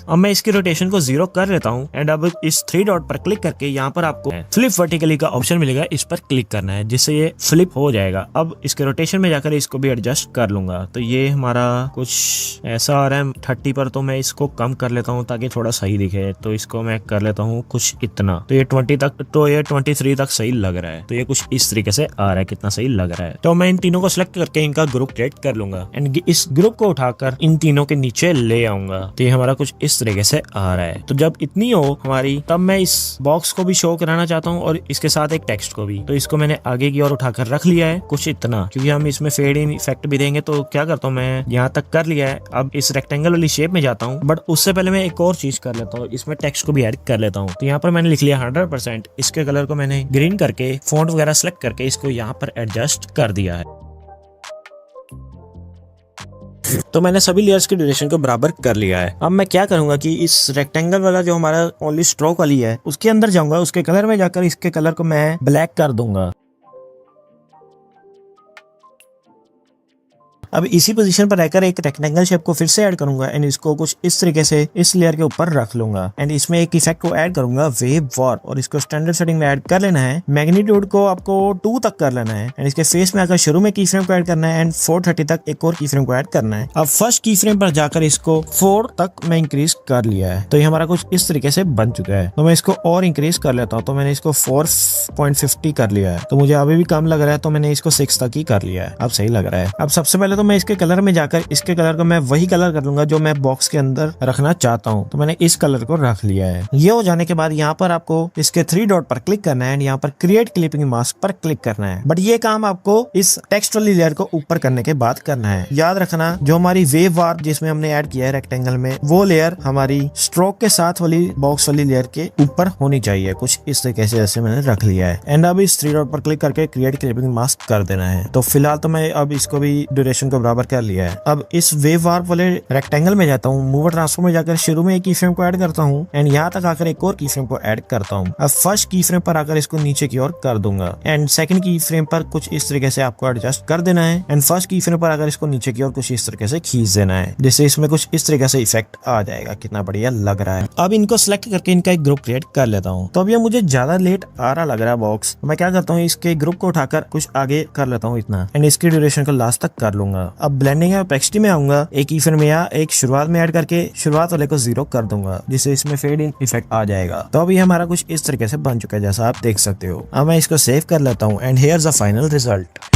अब मैं इसकी रोटेशन को 0 कर लेता हूँ एंड अब इस 3 डॉट पर क्लिक करके यहाँ पर आपको फ्लिप वर्टिकली का ऑप्शन मिलेगा, इस पर क्लिक करना है जिससे ये फ्लिप हो जाएगा। अब इसके रोटेशन में जाकर इसको भी एडजस्ट कर लूंगा। तो ये हमारा कुछ ऐसा आ रहा है 30 पर, तो मैं इसको कम कर लेता हूँ ताकि थोड़ा सही दिखे। तो इसको मैं कर लेता हूँ कुछ इतना, तो ये 20 तक, तो ये 23 तक सही लग रहा है। तो ये कुछ इस तरीके से आ रहा है, कितना सही लग रहा है। तो मैं इन तीनों को सिलेक्ट करके इनका ग्रुप क्रिएट कर लूंगा एंड इस ग्रुप को उठाकर इन तीनों के नीचे ले आऊंगा। तो ये हमारा कुछ इस तरीके से आ रहा है। तो जब इतनी हो हमारी, तब मैं इस बॉक्स को भी शो कराना चाहता हूँ और इसके साथ एक टेक्स्ट को भी। तो इसको मैंने आगे की ओर उठाकर रख लिया है कुछ इतना, क्योंकि हम इसमें फेड इन इफेक्ट भी देंगे। तो क्या करता हूँ, मैं यहाँ तक कर लिया है। अब इस रेक्टेंगल वाली शेप में जाता हूँ, बट उससे पहले मैं एक और चीज कर लेता हूँ, इसमें टेक्स्ट को भी ऐड कर लेता हूँ। तो यहाँ पर मैंने लिख लिया 100%। इसके कलर को मैंने ग्रीन करके फॉन्ट वगैरह सेलेक्ट करके इसको यहाँ पर एडजस्ट कर दिया है। तो मैंने सभी लेयर्स की ड्यूरेशन को बराबर कर लिया है। अब मैं क्या करूंगा कि इस रेक्टेंगल वाला जो हमारा ओनली स्ट्रोक वाली है उसके अंदर जाऊंगा, उसके कलर में जाकर इसके कलर को मैं ब्लैक कर दूंगा। अब इसी पोजीशन पर रहकर एक रेक्टेंगल शेप को फिर से ऐड करूंगा एंड इसको कुछ इस तरीके से इस लेयर के ऊपर रख लूंगा एंड इसमें एक इफेक्ट को ऐड करूंगा वेव वार्प और इसको स्टैंडर्ड सेटिंग में ऐड कर लेना है। मैग्नीट्यूड को आपको 2 तक कर लेना है एंड इसके फेस में आकर शुरू में की फ्रेम को ऐड करना है एंड 430 तक एक और की फ्रेम को ऐड करना है। अब फर्स्ट की फ्रेम पर जाकर इसको 4 तक मैं इंक्रीज कर लिया है, तो ये हमारा कुछ इस तरीके से बन चुका है। तो मैं इसको और इंक्रीज कर लेता हूँ, तो मैंने इसको 4.50 कर लिया है। तो मुझे अभी भी कम लग रहा है, तो मैंने इसको 6 तक ही कर लिया है। अब सही लग रहा है। अब सबसे पहले तो मैं इसके कलर में जाकर इसके कलर को मैं वही कलर कर लूंगा जो मैं बॉक्स के अंदर रखना चाहता हूँ। तो मैंने इस कलर को रख लिया है। ये हो जाने के बाद यहाँ पर आपको इसके 3 डॉट पर क्लिक करना है एंड यहाँ पर क्रिएट क्लिपिंग मास्क पर क्लिक करना है। बट ये काम आपको इस टेक्स्ट वाली लेयर को ऊपर करने के बाद करना है। याद रखना, जो हमारी वेव वार्प जिसमें हमने ऐड किया है रेक्टेंगल में, वो लेयर हमारी स्ट्रोक के साथ वाली बॉक्स वाली लेयर के ऊपर होनी चाहिए। कुछ इस तरीके से जैसे मैंने रख लिया है एंड अब इस 3 डॉट पर क्लिक करके क्रिएट क्लिपिंग मास्क कर देना है। तो फिलहाल तो मैं अब इसको भी ड्यूरेशन को बराबर कर लिया है। अब इस वेव वार्प वाले रेक्टेंगल में जाता हूँ, मूव ट्रांसफॉर्म में जाकर शुरू में एक की फ्रेम को ऐड करता हूँ एंड यहाँ तक आकर एक और की फ्रेम को ऐड करता हूँ। अब फर्स्ट की फ्रेम पर आकर इसको नीचे की ओर कर दूंगा एंड सेकंड की फ्रेम पर कुछ इस तरीके से आपको एडजस्ट कर देना है एंड फर्स्ट की फ्रेम पर आकर इसको नीचे की ओर कुछ इस तरीके से खींच देना है, जिससे इसमें कुछ इस तरीके से इफेक्ट आ जाएगा। कितना बढ़िया लग रहा है। अब इनको सिलेक्ट करके इनका एक ग्रुप क्रिएट कर लेता हूँ। तो अब ये मुझे ज्यादा लेट आ रहा लग रहा है बॉक्स, तो मैं क्या करता हूँ, इसके ग्रुप को उठाकर कुछ आगे कर लेता हूँ इतना एंड इसकी ड्यूरेशन को लास्ट तक कर लूंगा। अब ब्लेंडिंग या ओपेसिटी में आऊंगा, एक की फ्रेम या एक शुरुआत में ऐड करके शुरुआत वाले को 0 कर दूंगा, जिससे इसमें फेड इन इफेक्ट आ जाएगा। तो अब ये हमारा कुछ इस तरीके से बन चुका है, जैसा आप देख सकते हो। अब मैं इसको सेव कर लेता हूँ and here's the final result.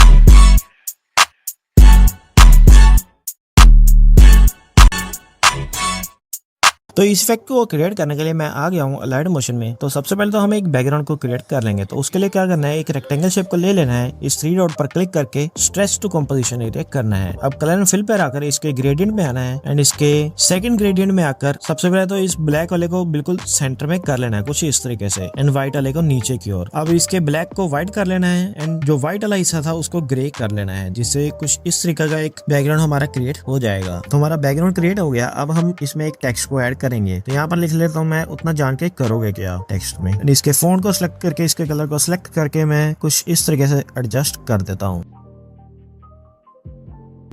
तो इस इफेक्ट को क्रिएट करने के लिए मैं आ गया हूँ अलाइड मोशन में। तो सबसे पहले तो हम एक बैकग्राउंड को क्रिएट कर लेंगे। तो उसके लिए क्या करना है, एक रेक्टेंगल शेप को ले लेना है, इस 3 डॉट पर क्लिक करके स्ट्रेच टू कंपोजिशन एरिया करना है। अब कलर एंड फिल पर आकर इसके ग्रेडियंट में आना है एंड इसके सेकंड ग्रेडियंट में आकर सबसे पहले तो इस ब्लैक वाले को बिल्कुल सेंटर में कर लेना है कुछ इस तरीके से एंड व्हाइट वाले को नीचे की ओर। अब इसके ब्लैक को व्हाइट कर लेना है एंड जो व्हाइट वाला हिस्सा था उसको ग्रे कर लेना है, जिससे कुछ इस तरीके का एक बैकग्राउंड हमारा क्रिएट हो जाएगा। तो हमारा बैकग्राउंड क्रिएट हो गया। अब हम इसमें एक टेक्स्ट को ऐड करेंगे। तो यहाँ पर लिख लेता हूँ मैं, उतना जान के करोगे क्या टेक्स्ट में। इसके फॉन्ट को सिलेक्ट करके इसके कलर को सिलेक्ट करके मैं कुछ इस तरीके से एडजस्ट कर देता हूँ।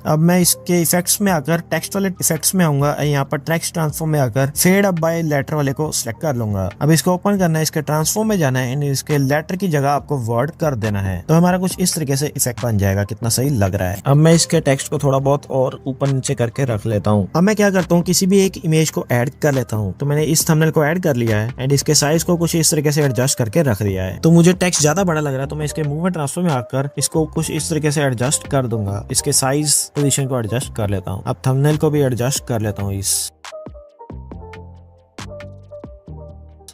अब मैं इसके इफेक्ट्स में आकर टेक्स्ट वाले इफेक्ट्स में आऊंगा, यहाँ पर टेक्स्ट ट्रांसफॉर्म में आकर फेड अप बाय लेटर वाले को सिलेक्ट कर लूंगा। अब इसको ओपन करना है, इसके ट्रांसफॉर्म में जाना है, इसके लेटर की जगह आपको वर्ड कर देना है। तो हमारा कुछ इस तरीके से इफेक्ट बन जाएगा। कितना सही लग रहा है। अब मैं इसके टेक्स्ट को थोड़ा बहुत और ऊपर नीचे करके रख लेता हूँ। अब मैं क्या करता हूँ, किसी भी एक इमेज को ऐड कर लेता हूँ। तो मैंने इस थंबनेल को ऐड कर लिया है एंड इसके साइज को कुछ इस तरीके से एडजस्ट करके रख दिया है। तो मुझे टेक्स्ट ज्यादा बड़ा लग रहा है, तो मैं इसके मूवमेंट ट्रांसफॉर्म में आकर इसको कुछ इस तरीके से एडजस्ट कर दूंगा। इसके साइज पोजीशन को एडजस्ट कर लेता हूँ। अब थंबनेल को भी एडजस्ट कर लेता हूँ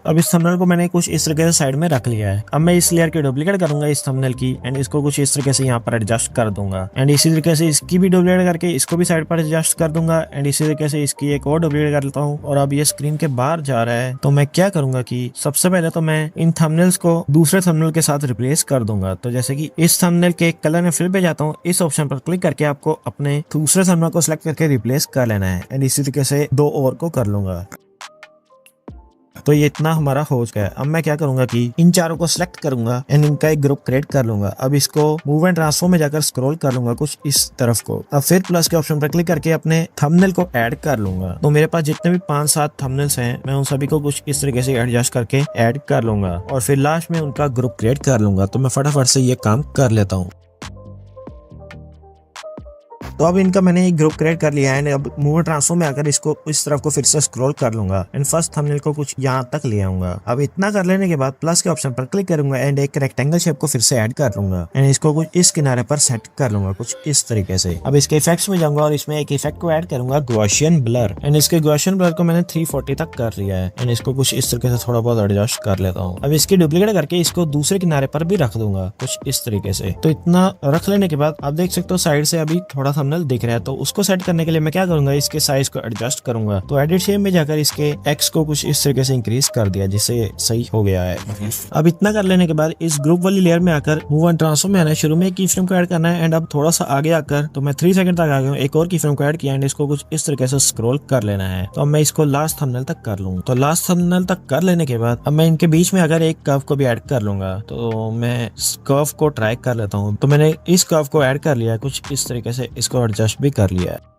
अब इस थंबनेल को मैंने कुछ इस तरीके से साइड में रख लिया है। अब मैं इस लेयर की डुप्लीकेट करूंगा इस थंबनेल की एंड इसको कुछ इस तरीके से यहाँ पर एडजस्ट कर दूंगा एंड इसी तरीके से इसकी भी डुप्लीकेट करके इसको भी साइड पर एडजस्ट कर दूंगा एंड इसी तरीके से इसकी एक और डुप्लीकेट कर लेता हूँ। और अब ये स्क्रीन के बाहर जा रहा है, तो मैं क्या करूंगा कि सबसे पहले तो मैं इन थंबनेल्स को दूसरे थंबनेल के साथ रिप्लेस कर दूंगा। तो जैसे कि इस थंबनेल के कलर में फिल पे जाता हूँ, इस ऑप्शन पर क्लिक करके आपको अपने दूसरे थंबनेल को सिलेक्ट करके रिप्लेस कर लेना है एंड इसी तरीके से 2 और को कर लूंगा। तो ये इतना हमारा हो चुका है। अब मैं क्या करूंगा कि इन चारों को सिलेक्ट करूंगा एंड इनका एक ग्रुप क्रिएट कर लूंगा। अब इसको मूव एंड ट्रांसफॉर्म में जाकर स्क्रॉल कर लूंगा कुछ इस तरफ को। अब फिर प्लस के ऑप्शन पर क्लिक करके अपने थंबनेल को ऐड कर लूंगा। तो मेरे पास जितने भी 5-7 थंबनेल्स हैं, मैं उन सभी को कुछ इस तरीके से एडजस्ट करके ऐड कर लूंगा और फिर लास्ट में उनका ग्रुप क्रिएट कर लूंगा। तो मैं फटाफट से ये काम कर लेता हूँ। तो अब इनका मैंने एक ग्रुप क्रिएट कर लिया है। अब मूव ट्रांसफॉर्म में आकर इसको इस तरफ को फिर से स्क्रॉल कर लूंगा एंड फर्स्ट थंबनेल को कुछ यहाँ तक ले आऊंगा। अब इतना कर लेने के बाद प्लस के ऑप्शन पर क्लिक करूंगा एंड एक रेक्टेंगल शेप को फिर से ऐड कर लूंगा एंड इसको कुछ इस किनारे पर सेट कर लूंगा कुछ इस तरीके से। अब इसके इफेक्ट्स में जाऊंगा और इसमें एक इफेक्ट को ऐड करूंगा, गॉसियन ब्लर एंड इसके गॉसियन ब्लर को मैंने 340 तक कर लिया है एंड इसको कुछ इस तरीके से थोड़ा बहुत एडजस्ट कर लेता हूँ। अब इसकी डुप्लीकेट करके इसको दूसरे किनारे पर भी रख दूंगा कुछ इस तरीके से। तो इतना रख लेने के बाद आप देख सकते हो साइड से अभी थोड़ा थंबनेल दिख रहा है। तो उसको सेट करने के लिए मैं क्या करूंगा, इसके साइज को एडजस्ट करूंगा। तो एडिट शेप में जाकर इसके एक्स को कुछ इस तरीके से इंक्रीज कर दिया, जिससे सही हो गया है। अब इतना कर लेने के बाद इस ग्रुप वाली लेयर में आकर मूव एंड ट्रांसफॉर्म में आना है, शुरू में की फ्रेम को ऐड करना है एंड अब थोड़ा सा आगे आकर तो मैं 3 सेकंड तक आ गया हूँ, एक और की फ्रेम को ऐड किया एंड इसको कुछ इस तरीके से स्क्रॉल कर लेना है। तो अब मैं इसको लास्ट थंबनेल तक कर लूँ। तो लास्ट थंबनेल तक कर लेने के बाद अब मैं इनके बीच में अगर एक कर्व को भी ऐड कर लूंगा। तो मैं कर्व को ट्राई कर लेता हूँ। तो मैंने इस कर्व को ऐड कर लिया कुछ इस तरीके से, इसको इसको एडजस्ट भी कर लिया है।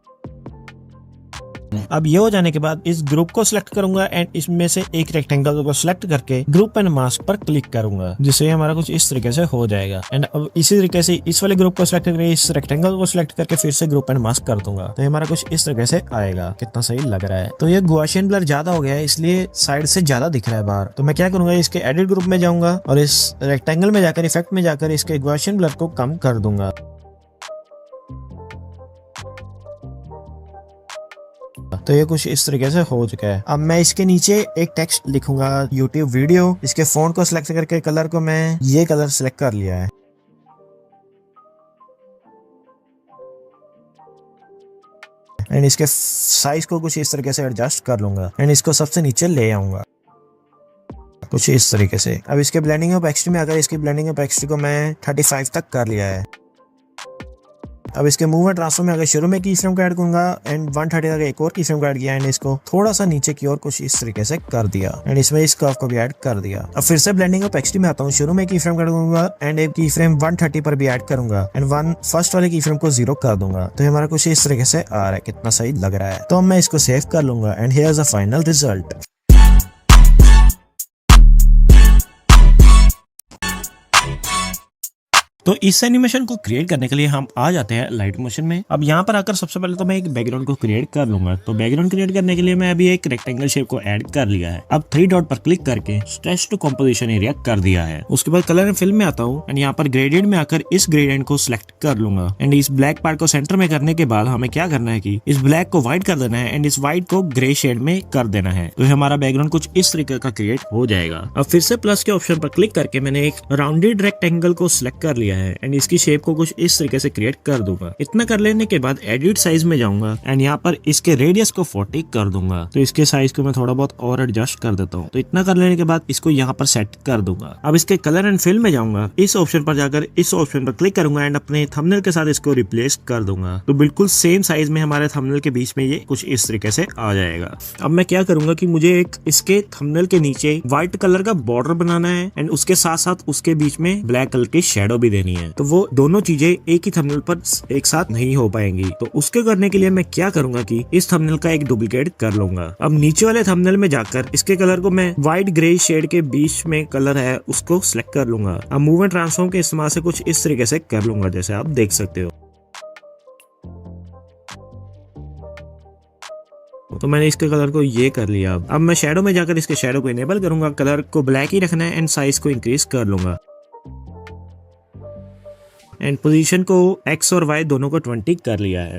अब ये हो जाने के बाद इस ग्रुप को सिलेक्ट करूंगा एंड इसमें से एक रेक्टेंगल को सिलेक्ट करके ग्रुप एंड मास्क पर क्लिक करूंगा, जिससे हमारा कुछ इस तरीके से हो जाएगा। एंड अब इसी तरीके से इस वाले ग्रुप को सिलेक्ट करके इस रेक्टेंगल को सिलेक्ट करके फिर से ग्रुप एंड मास्क कर दूंगा, तो हमारा कुछ इस तरीके से आएगा। कितना सही लग रहा है। तो ये गॉसियन ब्लर ज्यादा हो गया है, इसलिए साइड से ज्यादा दिख रहा है बाहर। तो मैं क्या करूंगा, इसके एडिट ग्रुप में जाऊंगा और इस रेक्टेंगल में जाकर इफेक्ट में जाकर इसके गॉसियन ब्लर को कम कर दूंगा। तो ये कुछ इस तरीके से हो चुका है। अब मैं इसके नीचे एक टेक्स्ट लिखूंगा, YouTube वीडियो। इसके फॉन्ट को सिलेक्ट करके कलर को मैं ये कलर सिलेक्ट कर लिया है। एंड इसके साइज को कुछ इस तरीके से एडजस्ट कर लूंगा एंड इसको सबसे नीचे ले आऊंगा कुछ इस तरीके से। अब इसके ब्लेंडिंग ऑफ एक्सट्री में अगर इसकी ब्लेंडिंग ऑफ एक्सट्री को मैं 35 तक कर लिया है। अब इसके मूव एंड ट्रांसफर में अगर शुरू में की फ्रेम को ऐड करूंगा एंड 130 तक एक और की फ्रेम को ऐड किया एंड इसको थोड़ा सा नीचे की ओर कुछ इस तरीके से कर दिया एंड इसमें इस कर्व को भी ऐड कर दिया। अब फिर से ब्लेंडिंग ऑफ एक्सट्री में आता हूँ। शुरू में की फ्रेम को ऐड करूंगा एंड एक की फ्रेम 130 पर भी ऐड करूंगा एंड फर्स्ट वाले की फ्रेम को 0 कर दूंगा। तो हमारा कुछ इस तरीके से आ रहा है। कितना सही लग रहा है। तो मैं इसको सेव कर लूंगा and here is the final result. तो इस एनिमेशन को क्रिएट करने के लिए हम आ जाते हैं लाइट मोशन में। अब यहाँ पर आकर सबसे पहले तो मैं एक बैकग्राउंड को क्रिएट कर लूंगा। तो बैकग्राउंड क्रिएट करने के लिए मैं अभी एक रेक्टेंगल शेप को ऐड कर लिया है। अब 3 डॉट पर क्लिक करके स्ट्रेच टू कंपोजिशन एरिया कर दिया है। उसके बाद कलर एंड फिल में आता हूँ एंड यहाँ पर ग्रेडियंट में आकर इस ग्रेडियंट को सिलेक्ट कर लूंगा एंड इस ब्लैक पार्ट को सेंटर में करने के बाद हमें क्या करना है कि इस ब्लैक को व्हाइट कर देना है एंड इस व्हाइट को ग्रे शेड में कर देना है। तो हमारा बैकग्राउंड कुछ इस तरीके का क्रिएट हो जाएगा। अब फिर से प्लस के ऑप्शन पर क्लिक करके मैंने एक राउंडेड रेक्टेंगल को सिलेक्ट कर लिया है एंड इसकी शेप को कुछ इस तरीके से क्रिएट कर दूंगा। इतना कर लेने के बाद एडिट साइज में जाऊंगा एंड यहाँ पर इसके रेडियस को 40 कर दूंगा। तो इसके साइज को मैं थोड़ा बहुत और एडजस्ट कर देता हूँ। तो इतना कर लेने के बाद इसको यहाँ पर सेट कर दूंगा। अब इसके कलर एंड फिल में जाऊंगा। इस ऑप्शन पर जाकर इस ऑप्शन पर क्लिक करूंगा एंड अपने थंबनेल के साथ इसको रिप्लेस कर दूंगा। तो बिल्कुल सेम साइज में हमारे थंबनेल के बीच में ये कुछ इस तरीके से आ जाएगा। अब मैं क्या करूंगा कि मुझे एक इसके थंबनेल के नीचे व्हाइट कलर का बॉर्डर बनाना है एंड उसके साथ साथ उसके बीच में ब्लैक कलर की शेडो भी देनी है। तो वो दोनों चीजें एक ही थंबनेल पर एक साथ नहीं हो पाएंगी। तो उसके करने के लिए मैं क्या करूंगा कि इस थंबनेल का एक डुप्लीकेट कर लूंगा। अब नीचे वाले थंबनेल में जाकर इसके कलर को मैं व्हाइट ग्रे शेड के बीच में कलर है उसको सिलेक्ट कर लूंगा। अब मूव एंड ट्रांसफॉर्म के इस्तेमाल से कुछ इस तरीके से कर लूंगा जैसे आप देख सकते हो। तो मैंने इसके कलर को ये कर लिया। अब मैं शेडो में जाकर इसके शेडो को इनेबल करूंगा। कलर को ब्लैक ही रखना है एंड साइज को इंक्रीज कर लूंगा एंड पोजीशन को X और Y दोनों को 20 कर लिया है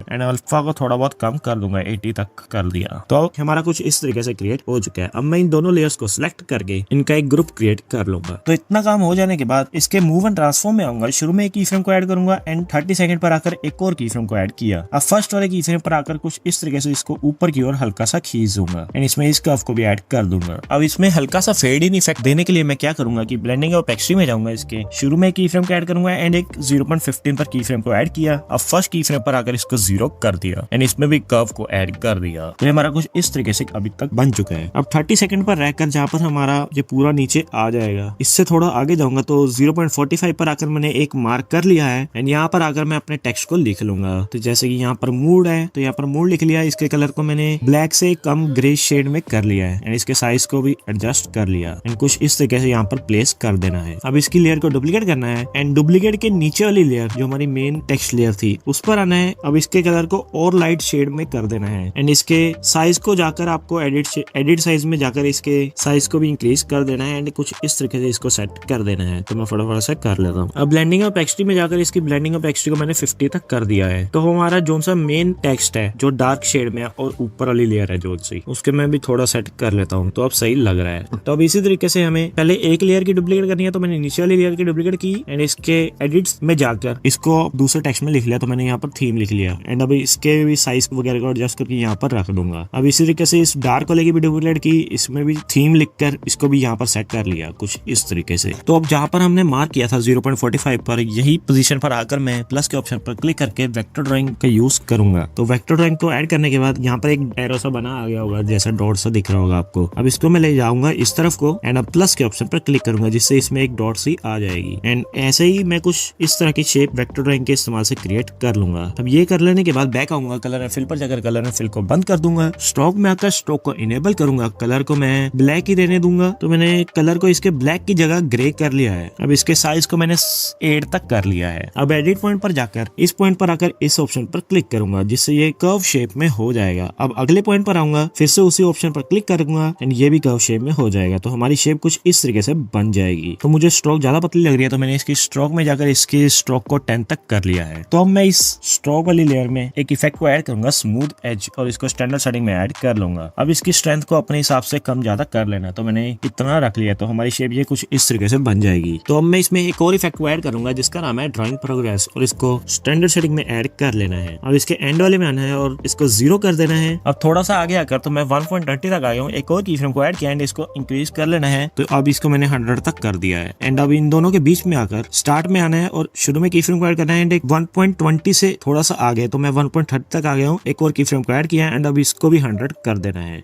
एंड अल्फा को थोड़ा बहुत कम कर दूंगा, 80 तक कर दिया। तो अब हमारा कुछ इस तरीके से क्रिएट हो चुका है। अब मैं इन दोनों लेयर्स को सिलेक्ट करके इनका एक ग्रुप क्रिएट कर लूंगा। तो इतना काम हो जाने के बाद इसके मूव एंड ट्रांसफॉर्म में आऊंगा। शुरू में एक की फ्रेम को ऐड करूंगा एंड 30 सेकंड पर आकर एक और की फ्रेम को ऐड किया। अब फर्स्ट वाले की फ्रेम पर आकर कुछ इस तरीके से इसको ऊपर की ओर हल्का सा खींच दूंगा एंड इसमें इस कर्व को भी ऐड कर दूंगा। अब इसमें हल्का सा फेड इन इफेक्ट देने के लिए मैं क्या करूंगा कि ब्लेंडिंग ऑफ एक्सट्री में जाऊंगा। इसके शुरू में की फ्रेम को ऐड करूंगा एंड एक 0.15 पर की फ्रेम को ऐड किया। अब फर्स्ट की फ्रेम पर आकर इसको 0 कर दिया एंड इसमें भी कर्व को ऐड कर दिया। तो हमारा कुछ इस तरीके से अभी तक बन चुका है। अब 30 सेकंड पर रहकर जहाँ पर हमारा ये पूरा नीचे आ जाएगा, इससे थोड़ा आगे जाऊंगा तो 0.45 पर आकर मैंने एक मार्क कर लिया है एंड यहाँ पर आकर मैं अपने टेक्स्ट को लिख लूंगा। तो जैसे कि यहाँ पर मूड है तो यहाँ पर मूड लिख लिया। इसके कलर को मैंने ब्लैक से कम ग्रे शेड में कर लिया है एंड इसके साइज को भी एडजस्ट कर लिया एंड कुछ इस तरीके से यहाँ पर प्लेस कर देना है। अब इसकी लेयर को डुप्लीकेट करना है एंड डुप्लीकेट के नीचे वाली लेयर जो हमारी मेन टेक्स्ट लेयर थी उस पर आना है। अब इसके कलर को और लाइट शेड में कर देना है एंड इसके साइज को जाकर आपको एडिट साइज में जाकर इसके साइज को भी इंक्रीज कर देना है एंड कुछ इस तरीके से इसको सेट कर देना है। तो मैं फटाफट से कर लेता हूँ। अब ब्लेंडिंग ऑफ एक्सट्री में जाकर इसकी ब्लेंडिंग ऑफ एक्सट्री को मैंने 50 तक कर दिया है। तो हमारा जो सा मेन टेक्स्ट है जो डार्क शेड में और ऊपर वाली लेयर है जो सी उसके मैं भी थोड़ा सेट कर लेता हूँ। तो अब सही लग रहा है। तो अब इसी तरीके से हमें पहले एक लेयर की डुप्लीकेट करनी है। तो मैंने नीचे वाली लेयर की डुप्लीकेट की एंड इसके एडिट्स में जाकर इसको दूसरे टेक्स्ट में लिख लिया। तो मैंने यहाँ पर थीम लिख लिया एंड अभी इसके भी साइज वगैरह को एडजस्ट करके यहाँ पर रख दूंगा। अब इसी तरीके से इस डार्क वाले की भी डुप्लीकेट की, इसमें भी थीम लिखकर इसको भी यहाँ पर सेट कर लिया कुछ इस तरीके से। तो अब जहाँ पर हमने मार्क किया था 0.45 पर, यही पोजीशन पर आकर मैं प्लस के ऑप्शन पर क्लिक करके वेक्टर ड्राइंग का यूज करूंगा। तो वेक्टर ड्राइंग को ऐड करने के बाद यहाँ पर एक एरो सा बना आ गया होगा, जैसा डॉट सा दिख रहा होगा आपको। अब इसको मैं ले जाऊंगा इस तरफ को एंड अब प्लस के ऑप्शन पर क्लिक करूंगा, जिससे इसमें एक डॉट सी आ जाएगी। एंड ऐसे ही मैं कुछ इस तरह की शेप वेक्टर ड्राइंग के इस्तेमाल से क्रिएट कर लूंगा। अब ये कर लेने के बाद बैक आऊंगा, कलर एंड फिल पर जाकर कलर एंड फिल को बंद कर दूंगा। स्ट्रोक में आकर स्ट्रोक को इनेबल करूंगा, कलर को मैं ब्लैक ही रहने दूंगा। तो मैंने कलर को इसके ब्लैक की जगह ग्रे कर लिया है। अब इसके साइज को मैंने 8 तक कर लिया है। अब एडिट पॉइंट पर जाकर इस पॉइंट पर आकर इस ऑप्शन पर क्लिक करूंगा, जिससे ये कर्व शेप में हो जाएगा। अब अगले पॉइंट पर आऊंगा, फिर से उसी ऑप्शन पर क्लिक करूंगा एंड ये भी कर्व शेप में हो जाएगा। तो हमारी शेप कुछ इस तरीके से बन जाएगी। तो मुझे स्ट्रोक ज्यादा पतली लग रही है, तो मैंने इसकी स्ट्रोक में जाकर इसकी स्ट्रोक को 10 तक कर लिया है। तो अब मैं इस स्ट्रोक वाली लेयर में एक इफेक्ट को ऐड करूंगा, स्मूथ एज, और इसको स्टैंडर्ड सेटिंग में ऐड कर लूंगा। अब इसकी स्ट्रेंथ को अपने हिसाब से कम ज्यादा कर लेना। तो मैंने इतना रख लिया, तो हमारी शेप ये कुछ इस तरीके से बन जाएगी। तो अब मैं इसमें एक और इफेक्ट को ऐड करूंगा, जिसका नाम है ड्राइंग प्रोग्रेस, और इसको स्टैंडर्ड सेटिंग में ऐड कर लेना है। अब इसके एंड वाले में आना है और इसको 0 कर देना है। अब थोड़ा सा आगे आकर तो मैं 1.30 तक आ गया हूँ। एक और की फ्रेम को ऐड किया एंड इसको इंक्रीज कर लेना है। तो अब इसको मैंने 100 तक कर दिया है। एंड अब इन दोनों के बीच में आकर स्टार्ट में आना है और शुरू में की फ्रेम को ऐड करना है। एंड एक 1.20 से थोड़ा सा आगे, तो मैं 1.30 तक आ गया हूँ। एक और की फ्रेम को ऐड किया एंड अब इसको भी 100 कर देना है।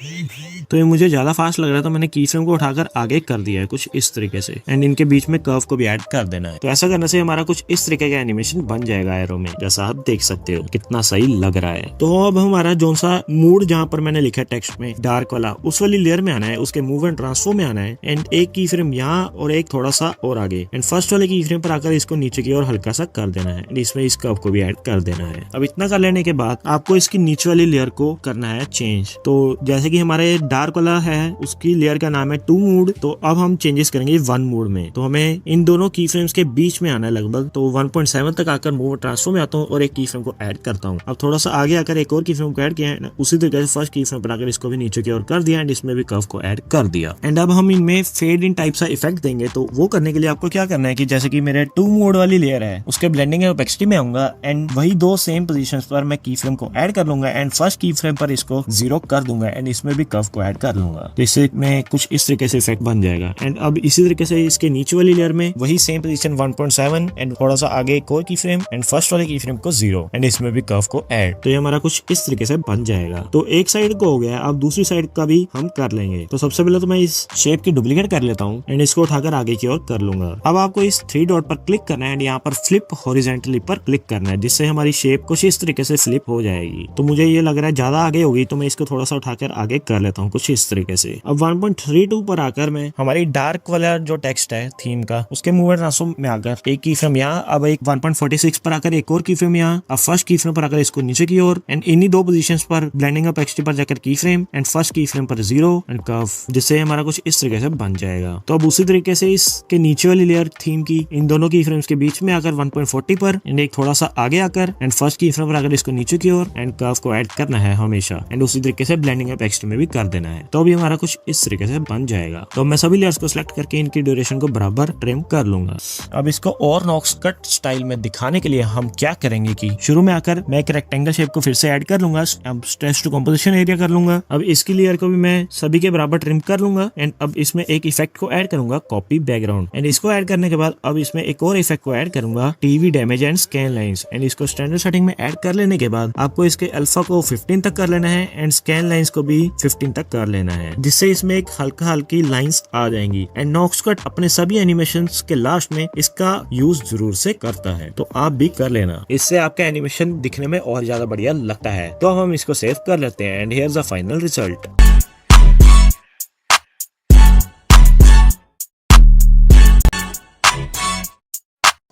तो ये मुझे ज्यादा फास्ट लग रहा है, तो मैंने की फ्रेम को उठाकर आगे कर दिया है कुछ इस तरीके से। एंड इनके बीच में कर्व को भी ऐड कर देना है। तो ऐसा करने से हमारा कुछ इस तरीके का एनिमेशन बन जाएगा एरो में, जैसा आप देख सकते हो कितना सही लग रहा है। तो अब हमारा जो सा मूड जहाँ पर मैंने लिखा टेक्स्ट में डार्क वाला, उस वाली लेयर में आना है, उसके मूव एंड ट्रांसफॉर्म में आना है। एंड एक की फ्रेम यहाँ और एक थोड़ा सा और आगे। एंड फर्स्ट वाले की फ्रेम पर आकर इसको नीचे की ओर हल्का सा कर देना है। इसमें इस कर्व को भी ऐड कर देना है। अब इतना कर लेने के बाद आपको इसकी नीचे वाली लेयर को करना है चेंज। तो जैसे कि हमारे डार्क वाला है, उसकी लेयर का नाम है 2 मूड। तो अब हम चेंजेस करेंगे 1 मूड में। तो हमें इन दोनों की फ्रेम्स के बीच में आना है लगभग। तो 1.7 तक आकर मूव ट्रांसफॉर्म में आता हूँ और एक की फ्रेम को ऐड करता हूँ। अब थोड़ा सा आगे आकर एक और की फ्रेम को ऐड किया है। उसी तरीके से फर्स्ट की फ्रेम पर आकर इसको भी नीचे की ओर कर दिया एंड इसमें भी कर्व को ऐड कर दिया। एंड अब हम इनमें फेड इन टाइप सा इफेक्ट देंगे। तो वो करने के लिए आपको क्या करना है कि जैसे कि मेरे 2 मोड वाली लेयर है, उसके ब्लेंडिंग एंड ओपेसिटी में आऊंगा एंड वही 2 सेम पोजीशंस पर मैं की फ्रेम को ऐड कर लूंगा एंड फर्स्ट की फ्रेम पर इसको 0 कर दूंगा एंड इसमें भी कर्व को ऐड कर लूंगा। तो इससे में कुछ इस तरीके से इफेक्ट बन जाएगा। एंड अब इसी तरीके से इसके नीचे वाली लेयर में वही सेम पोजीशन 1.7 एंड थोड़ा सा आगे एक और की फ्रेम एंड फर्स्ट वाले की फ्रेम को 0 एंड इसमें भी कर्व को ऐड। तो ये हमारा कुछ इस तरीके से बन जाएगा। तो एक साइड को हो गया, अब दूसरी साइड का भी हम कर लेंगे। तो सबसे पहले तो मैं इस शेप की डुप्लीकेट कर लेता हूँ एंड इसको उठाकर आगे की ओर कर लूंगा। अब आपको इस 3 डॉट पर क्लिक करना है एंड यहाँ पर फ्लिप हॉरिजॉन्टली पर क्लिक करना है, जिससे हमारी शेप कुछ इस तरीके से फ्लिप हो जाएगी। तो मुझे ये लग रहा है ज्यादा आगे होगी, तो मैं इसको थोड़ा सा उठाकर आगे कर लेता हूँ कुछ इस तरीके से। अब 1.32 पर आकर मैं हमारी डार्क वाला जो टेक्स्ट है थीम का, उसके मूव एंड ट्रांसफॉर्म में आकर एक की फ्रेम यहाँ, अब एक 1.46 पर आकर एक और की फ्रेम यहाँ, अब फर्स्ट की फ्रेम पर आकर इसको नीचे की ओर एंड इन्हीं 2 पोजीशंस पर ब्लेंडिंग ऑफ ओपेसिटी पर जाकर की फ्रेम एंड फर्स्ट की फ्रेम पर 0 एंड कर्व, जिससे हमारा कुछ इस तरीके से बन जाएगा। तो अब उसी तरीके से इसके नीचे वाली लेयर थीम की इन दोनों की फ्रेम्स के बीच में आकर 1.40 पर एंड एक थोड़ा सा आगे आकर एंड फर्स्ट की फ्रेम पर आकर इसको नीचे की ओर एंड कर्व को ऐड करना है हमेशा एंड उसी तरीके से ब्लेंडिंग ऑफ ओपेसिटी में भी कर देना है। तो अभी हमारा कुछ इस तरीके से बन जाएगा। तो मैं सभी लेयर्स को सिलेक्ट करके इनकी ड्यूरेशन को बराबर ट्रिम कर लूंगा। अब इसको और नॉक्स कट स्टाइल में दिखाने के लिए हम क्या करेंगे कि शुरू में आकर मैं एक रेक्टेंगल शेप को फिर से ऐड कर लूंगा। अब स्ट्रेच टू कंपोजिशन एरिया कर लूंगा। अब इसकी लेयर को भी मैं सभी के बराबर ट्रिम कर लूंगा एंड अब इसमें एक इफेक्ट को ऐड करूंगा, कॉपी बैकग्राउंड। एंड इसको ऐड करने के बाद अब इसमें एक और इफेक्ट को ऐड करूंगा, TV damage and scan lines. And इसको स्टैंडर्ड सेटिंग में ऐड कर लेने के बाद आपको इसके अल्फा को 15 तक कर लेना है एंड स्कैन लाइंस को भी 15 तक कर लेना है, जिससे इसमें एक हल्का हल्की लाइंस आ जाएंगी। एंड नॉक्स कट अपने सभी एनिमेशंस के लास्ट में इसका यूज जरूर से करता है, तो आप भी कर लेना। इससे आपका एनिमेशन दिखने में और ज्यादा बढ़िया लगता है। तो हम इसको सेव कर लेते हैं and here is the final result.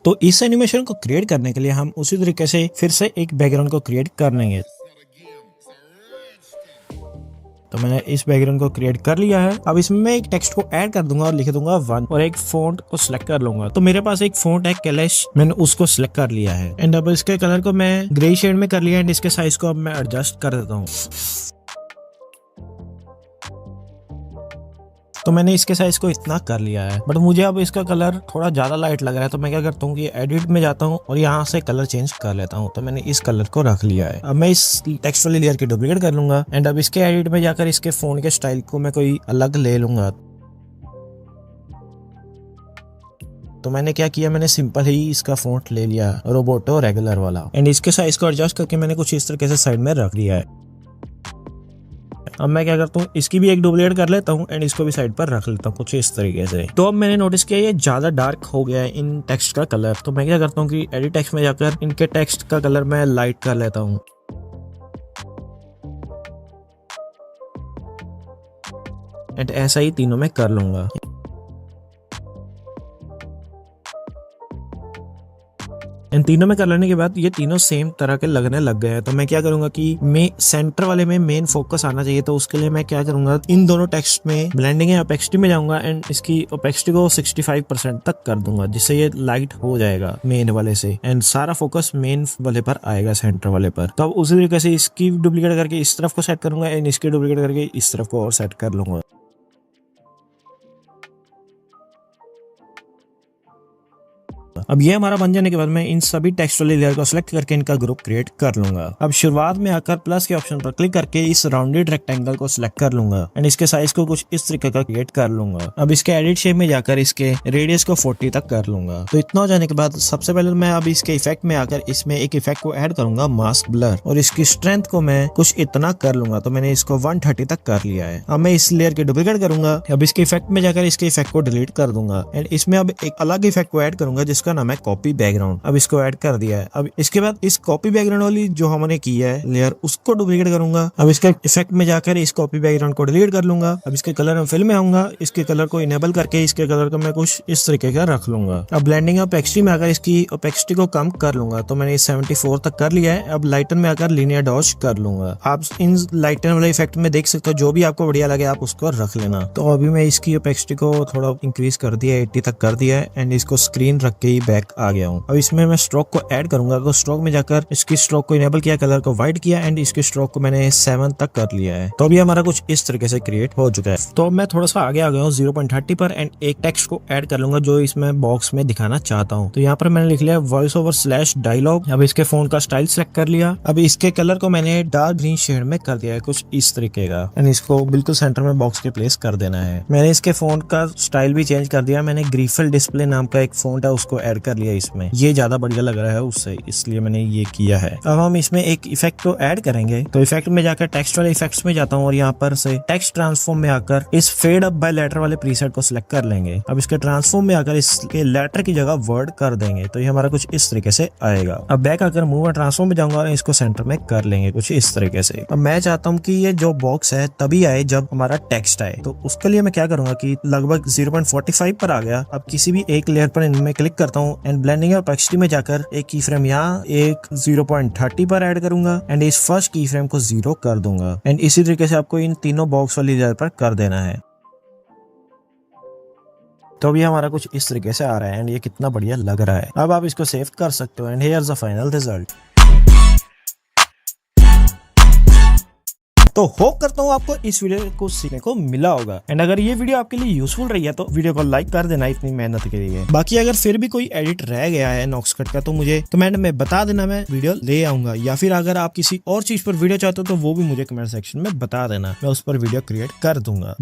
तो इस एनिमेशन को क्रिएट करने के लिए हम उसी तरीके से फिर से एक बैकग्राउंड को क्रिएट कर लेंगे। तो मैंने इस बैकग्राउंड को क्रिएट कर लिया है। अब इसमें मैं एक टेक्स्ट को ऐड कर दूंगा और लिख दूंगा 1 और एक फॉन्ट को सिलेक्ट कर लूंगा। तो मेरे पास एक फॉन्ट है कैलेश, मैंने उसको सिलेक्ट कर लिया है एंड अब इसके कलर को मैं ग्रे शेड में कर लिया एंड इसके साइज को अब मैं एडजस्ट कर देता हूँ। तो मैंने इसके साइज को इतना कर लिया है, बट मुझे अब इसका कलर थोड़ा ज्यादा लाइट लग रहा है, तो मैं क्या करता हूँ कि एडिट में जाता हूँ और यहाँ से कलर चेंज कर लेता हूँ। तो मैंने इस कलर को रख लिया है। अब मैं इस टेक्स्ट वाली लेयर की डुप्लीकेट कर लूंगा एंड अब इसके एडिट में जाकर इसके फोन के स्टाइल को मैं कोई अलग ले लूंगा। तो मैंने क्या किया, मैंने सिंपल ही इसका फॉन्ट ले लिया, रोबोटो रेगुलर वाला, एंड इसके साइज को एडजस्ट करके मैंने कुछ इस तरीके से साइड में रख दिया है। अब मैं क्या करता हूँ, इसकी भी एक डुप्लीकेट कर लेता हूँ एंड इसको भी साइड पर रख लेता हूँ कुछ इस तरीके से। तो अब मैंने नोटिस किया ये ज्यादा डार्क हो गया है इन टेक्स्ट का कलर। तो मैं क्या करता हूँ कि एडिट टेक्स्ट में जाकर इनके टेक्स्ट का कलर मैं लाइट कर लेता हूँ। एंड ऐसा ही तीनों में कर लूंगा। इन तीनों में कर लेने के बाद ये तीनों सेम तरह के लगने लग गए हैं। तो मैं क्या करूंगा कि मैं सेंटर वाले में मेन फोकस आना चाहिए, तो उसके लिए मैं क्या करूंगा, इन दोनों टेक्स्ट में ब्लेंडिंग या ओपेसिटी में जाऊंगा एंड इसकी ओपेसिटी को 65% तक कर दूंगा, जिससे ये लाइट हो जाएगा मेन वाले से एंड सारा फोकस मेन वाले पर आएगा, सेंटर वाले पर। तो अब उसी तरीके से इसकी डुप्लीकेट करके इस तरफ को सेट करूंगा एंड इसकी डुप्लीकेट करके इस तरफ को और सेट कर लूंगा। अब ये हमारा बन जाने के बाद मैं इन सभी टेक्स्ट वाली लेयर को सिलेक्ट करके इनका ग्रुप क्रिएट कर लूंगा। अब शुरुआत में आकर प्लस के ऑप्शन पर क्लिक करके इस राउंडेड रेक्टेंगल को सिलेक्ट कर लूंगा एंड इसके साइज को कुछ इस तरीके का क्रिएट कर लूंगा। अब इसके एडिट शेप में जाकर इसके रेडियस को 40 तक कर लूंगा। तो इतना हो जाने के बाद सबसे पहले मैं अब इसके इफेक्ट में आकर इसमें एक इफेक्ट को ऐड करूंगा, मास्क ब्लर, और इसकी स्ट्रेंथ को मैं कुछ इतना कर लूंगा। तो मैंने इसको 130 तक कर लिया है। अब मैं इस लेयर की डुप्लीकेट करूंगा। अब इसके इफेक्ट में जाकर इसके इफेक्ट को डिलीट कर दूंगा एंड इसमें अब एक अलग इफेक्ट को ऐड करूंगा जिसका नाम है कॉपी बैकग्राउंड। अब इसको ऐड कर दिया है। अब इसके बाद इस कॉपी बैकग्राउंड वाली जो हमने की है लेयर, उसको डुप्लीकेट करूंगा। अब इसके इफेक्ट में जाकर इस कॉपी बैकग्राउंड को डिलीट कर लूंगा। अब इसके कलर में फिल में आऊंगा, इसके कलर को इनेबल करके इसके कलर को मैं कुछ इस तरीके का रख लूंगा। अब ब्लेंडिंग ओपेसिटी में आकर इसकी ओपेसिटी को कम कर लूंगा। तो मैंने 74 तक कर लिया है। अब लाइटन में आकर लीनियर डॉज कर लूंगा। आप इन लाइटन वाले इफेक्ट में देख सकते हो, जो भी आपको बढ़िया लगे आप उसको रख लेना। तो अभी मैं इसकी ओपेसिटी को थोड़ा इंक्रीज कर दिया, 80 तक कर दिया है एंड इसको स्क्रीन रख के ही बैक आ गया हूँ। अब इसमें मैं स्ट्रोक को ऐड करूंगा। तो स्ट्रोक में जाकर इसकी स्ट्रोक को इनेबल किया, कलर को व्हाइट किया एंड इसके स्ट्रोक को मैंने 7 तक कर लिया है। तो अभी हमारा कुछ इस तरीके से क्रिएट हो चुका है। तो मैं थोड़ा सा आगे आ गया हूँ 0.30 पर एंड एक टेक्स्ट को ऐड कर लूंगा जो इसमें बॉक्स में दिखाना चाहता हूँ। तो यहाँ पर मैंने लिख लिया वॉइस ओवर / डायलॉग। अब इसके फोन का स्टाइल सेलेक्ट कर लिया। अब इसके कलर को मैंने डार्क ग्रीन शेड में कर दिया है कुछ इस तरीके का एंड इसको बिल्कुल सेंटर में बॉक्स के प्लेस कर देना है। मैंने इसके फोन का स्टाइल भी चेंज कर दिया। मैंने ग्रीफल डिस्प्ले नाम का एक फोन है उसको ऐड कर लिया इसमें, ये ज्यादा बढ़िया लग रहा है उससे, इसलिए मैंने ये किया है। अब हम इसमें एक इफेक्ट को ऐड करेंगे। तो इफेक्ट में जाकर टेक्स्ट वाले इफेक्ट्स में जाता हूँ और यहाँ पर से टेक्स्ट ट्रांसफॉर्म में आकर इस फेड अप बाय लेटर वाले प्रीसेट को सिलेक्ट कर लेंगे। अब इसके ट्रांसफॉर्म में आकर इसके लेटर की जगह वर्ड कर देंगे। तो ये हमारा कुछ इस तरीके से आएगा। अब बैक आकर मूव और ट्रांसफॉर्म में जाऊंगा और इसको सेंटर में कर लेंगे कुछ इस तरीके से। अब मैं चाहता हूँ कि ये जो बॉक्स है तभी आए जब हमारा टेक्स्ट आए। तो उसके लिए मैं क्या करूंगा कि लगभग 0.45 पर आ गया। अब किसी भी एक लेयर पर इनमें क्लिक करता हूँ एंड ब्लेंडिंग और ओपेसिटी में जाकर एक की फ्रेम यहाँ एक 0.30 पर ऐड करूंगा एंड इस फर्स्ट की फ्रेम को 0 कर दूंगा एंड इसी तरीके से आपको इन तीनों बॉक्स वाली लेयर पर कर देना है। तो अभी हमारा कुछ इस तरीके से आ रहा है एंड ये कितना बढ़िया लग रहा है। अब आप इसको सेव कर सकते हो and here the final result. तो होप करता हूँ आपको इस वीडियो को सीखने को मिला होगा एंड अगर ये वीडियो आपके लिए यूजफुल रही है तो वीडियो को लाइक कर देना इतनी मेहनत के लिए। बाकी अगर फिर भी कोई एडिट रह गया है नॉक्सकट का तो मुझे कमेंट में बता देना, मैं वीडियो ले आऊंगा। या फिर अगर आप किसी और चीज पर वीडियो चाहते हो तो वो भी मुझे कमेंट सेक्शन में बता देना, मैं उस पर वीडियो क्रिएट कर दूंगा।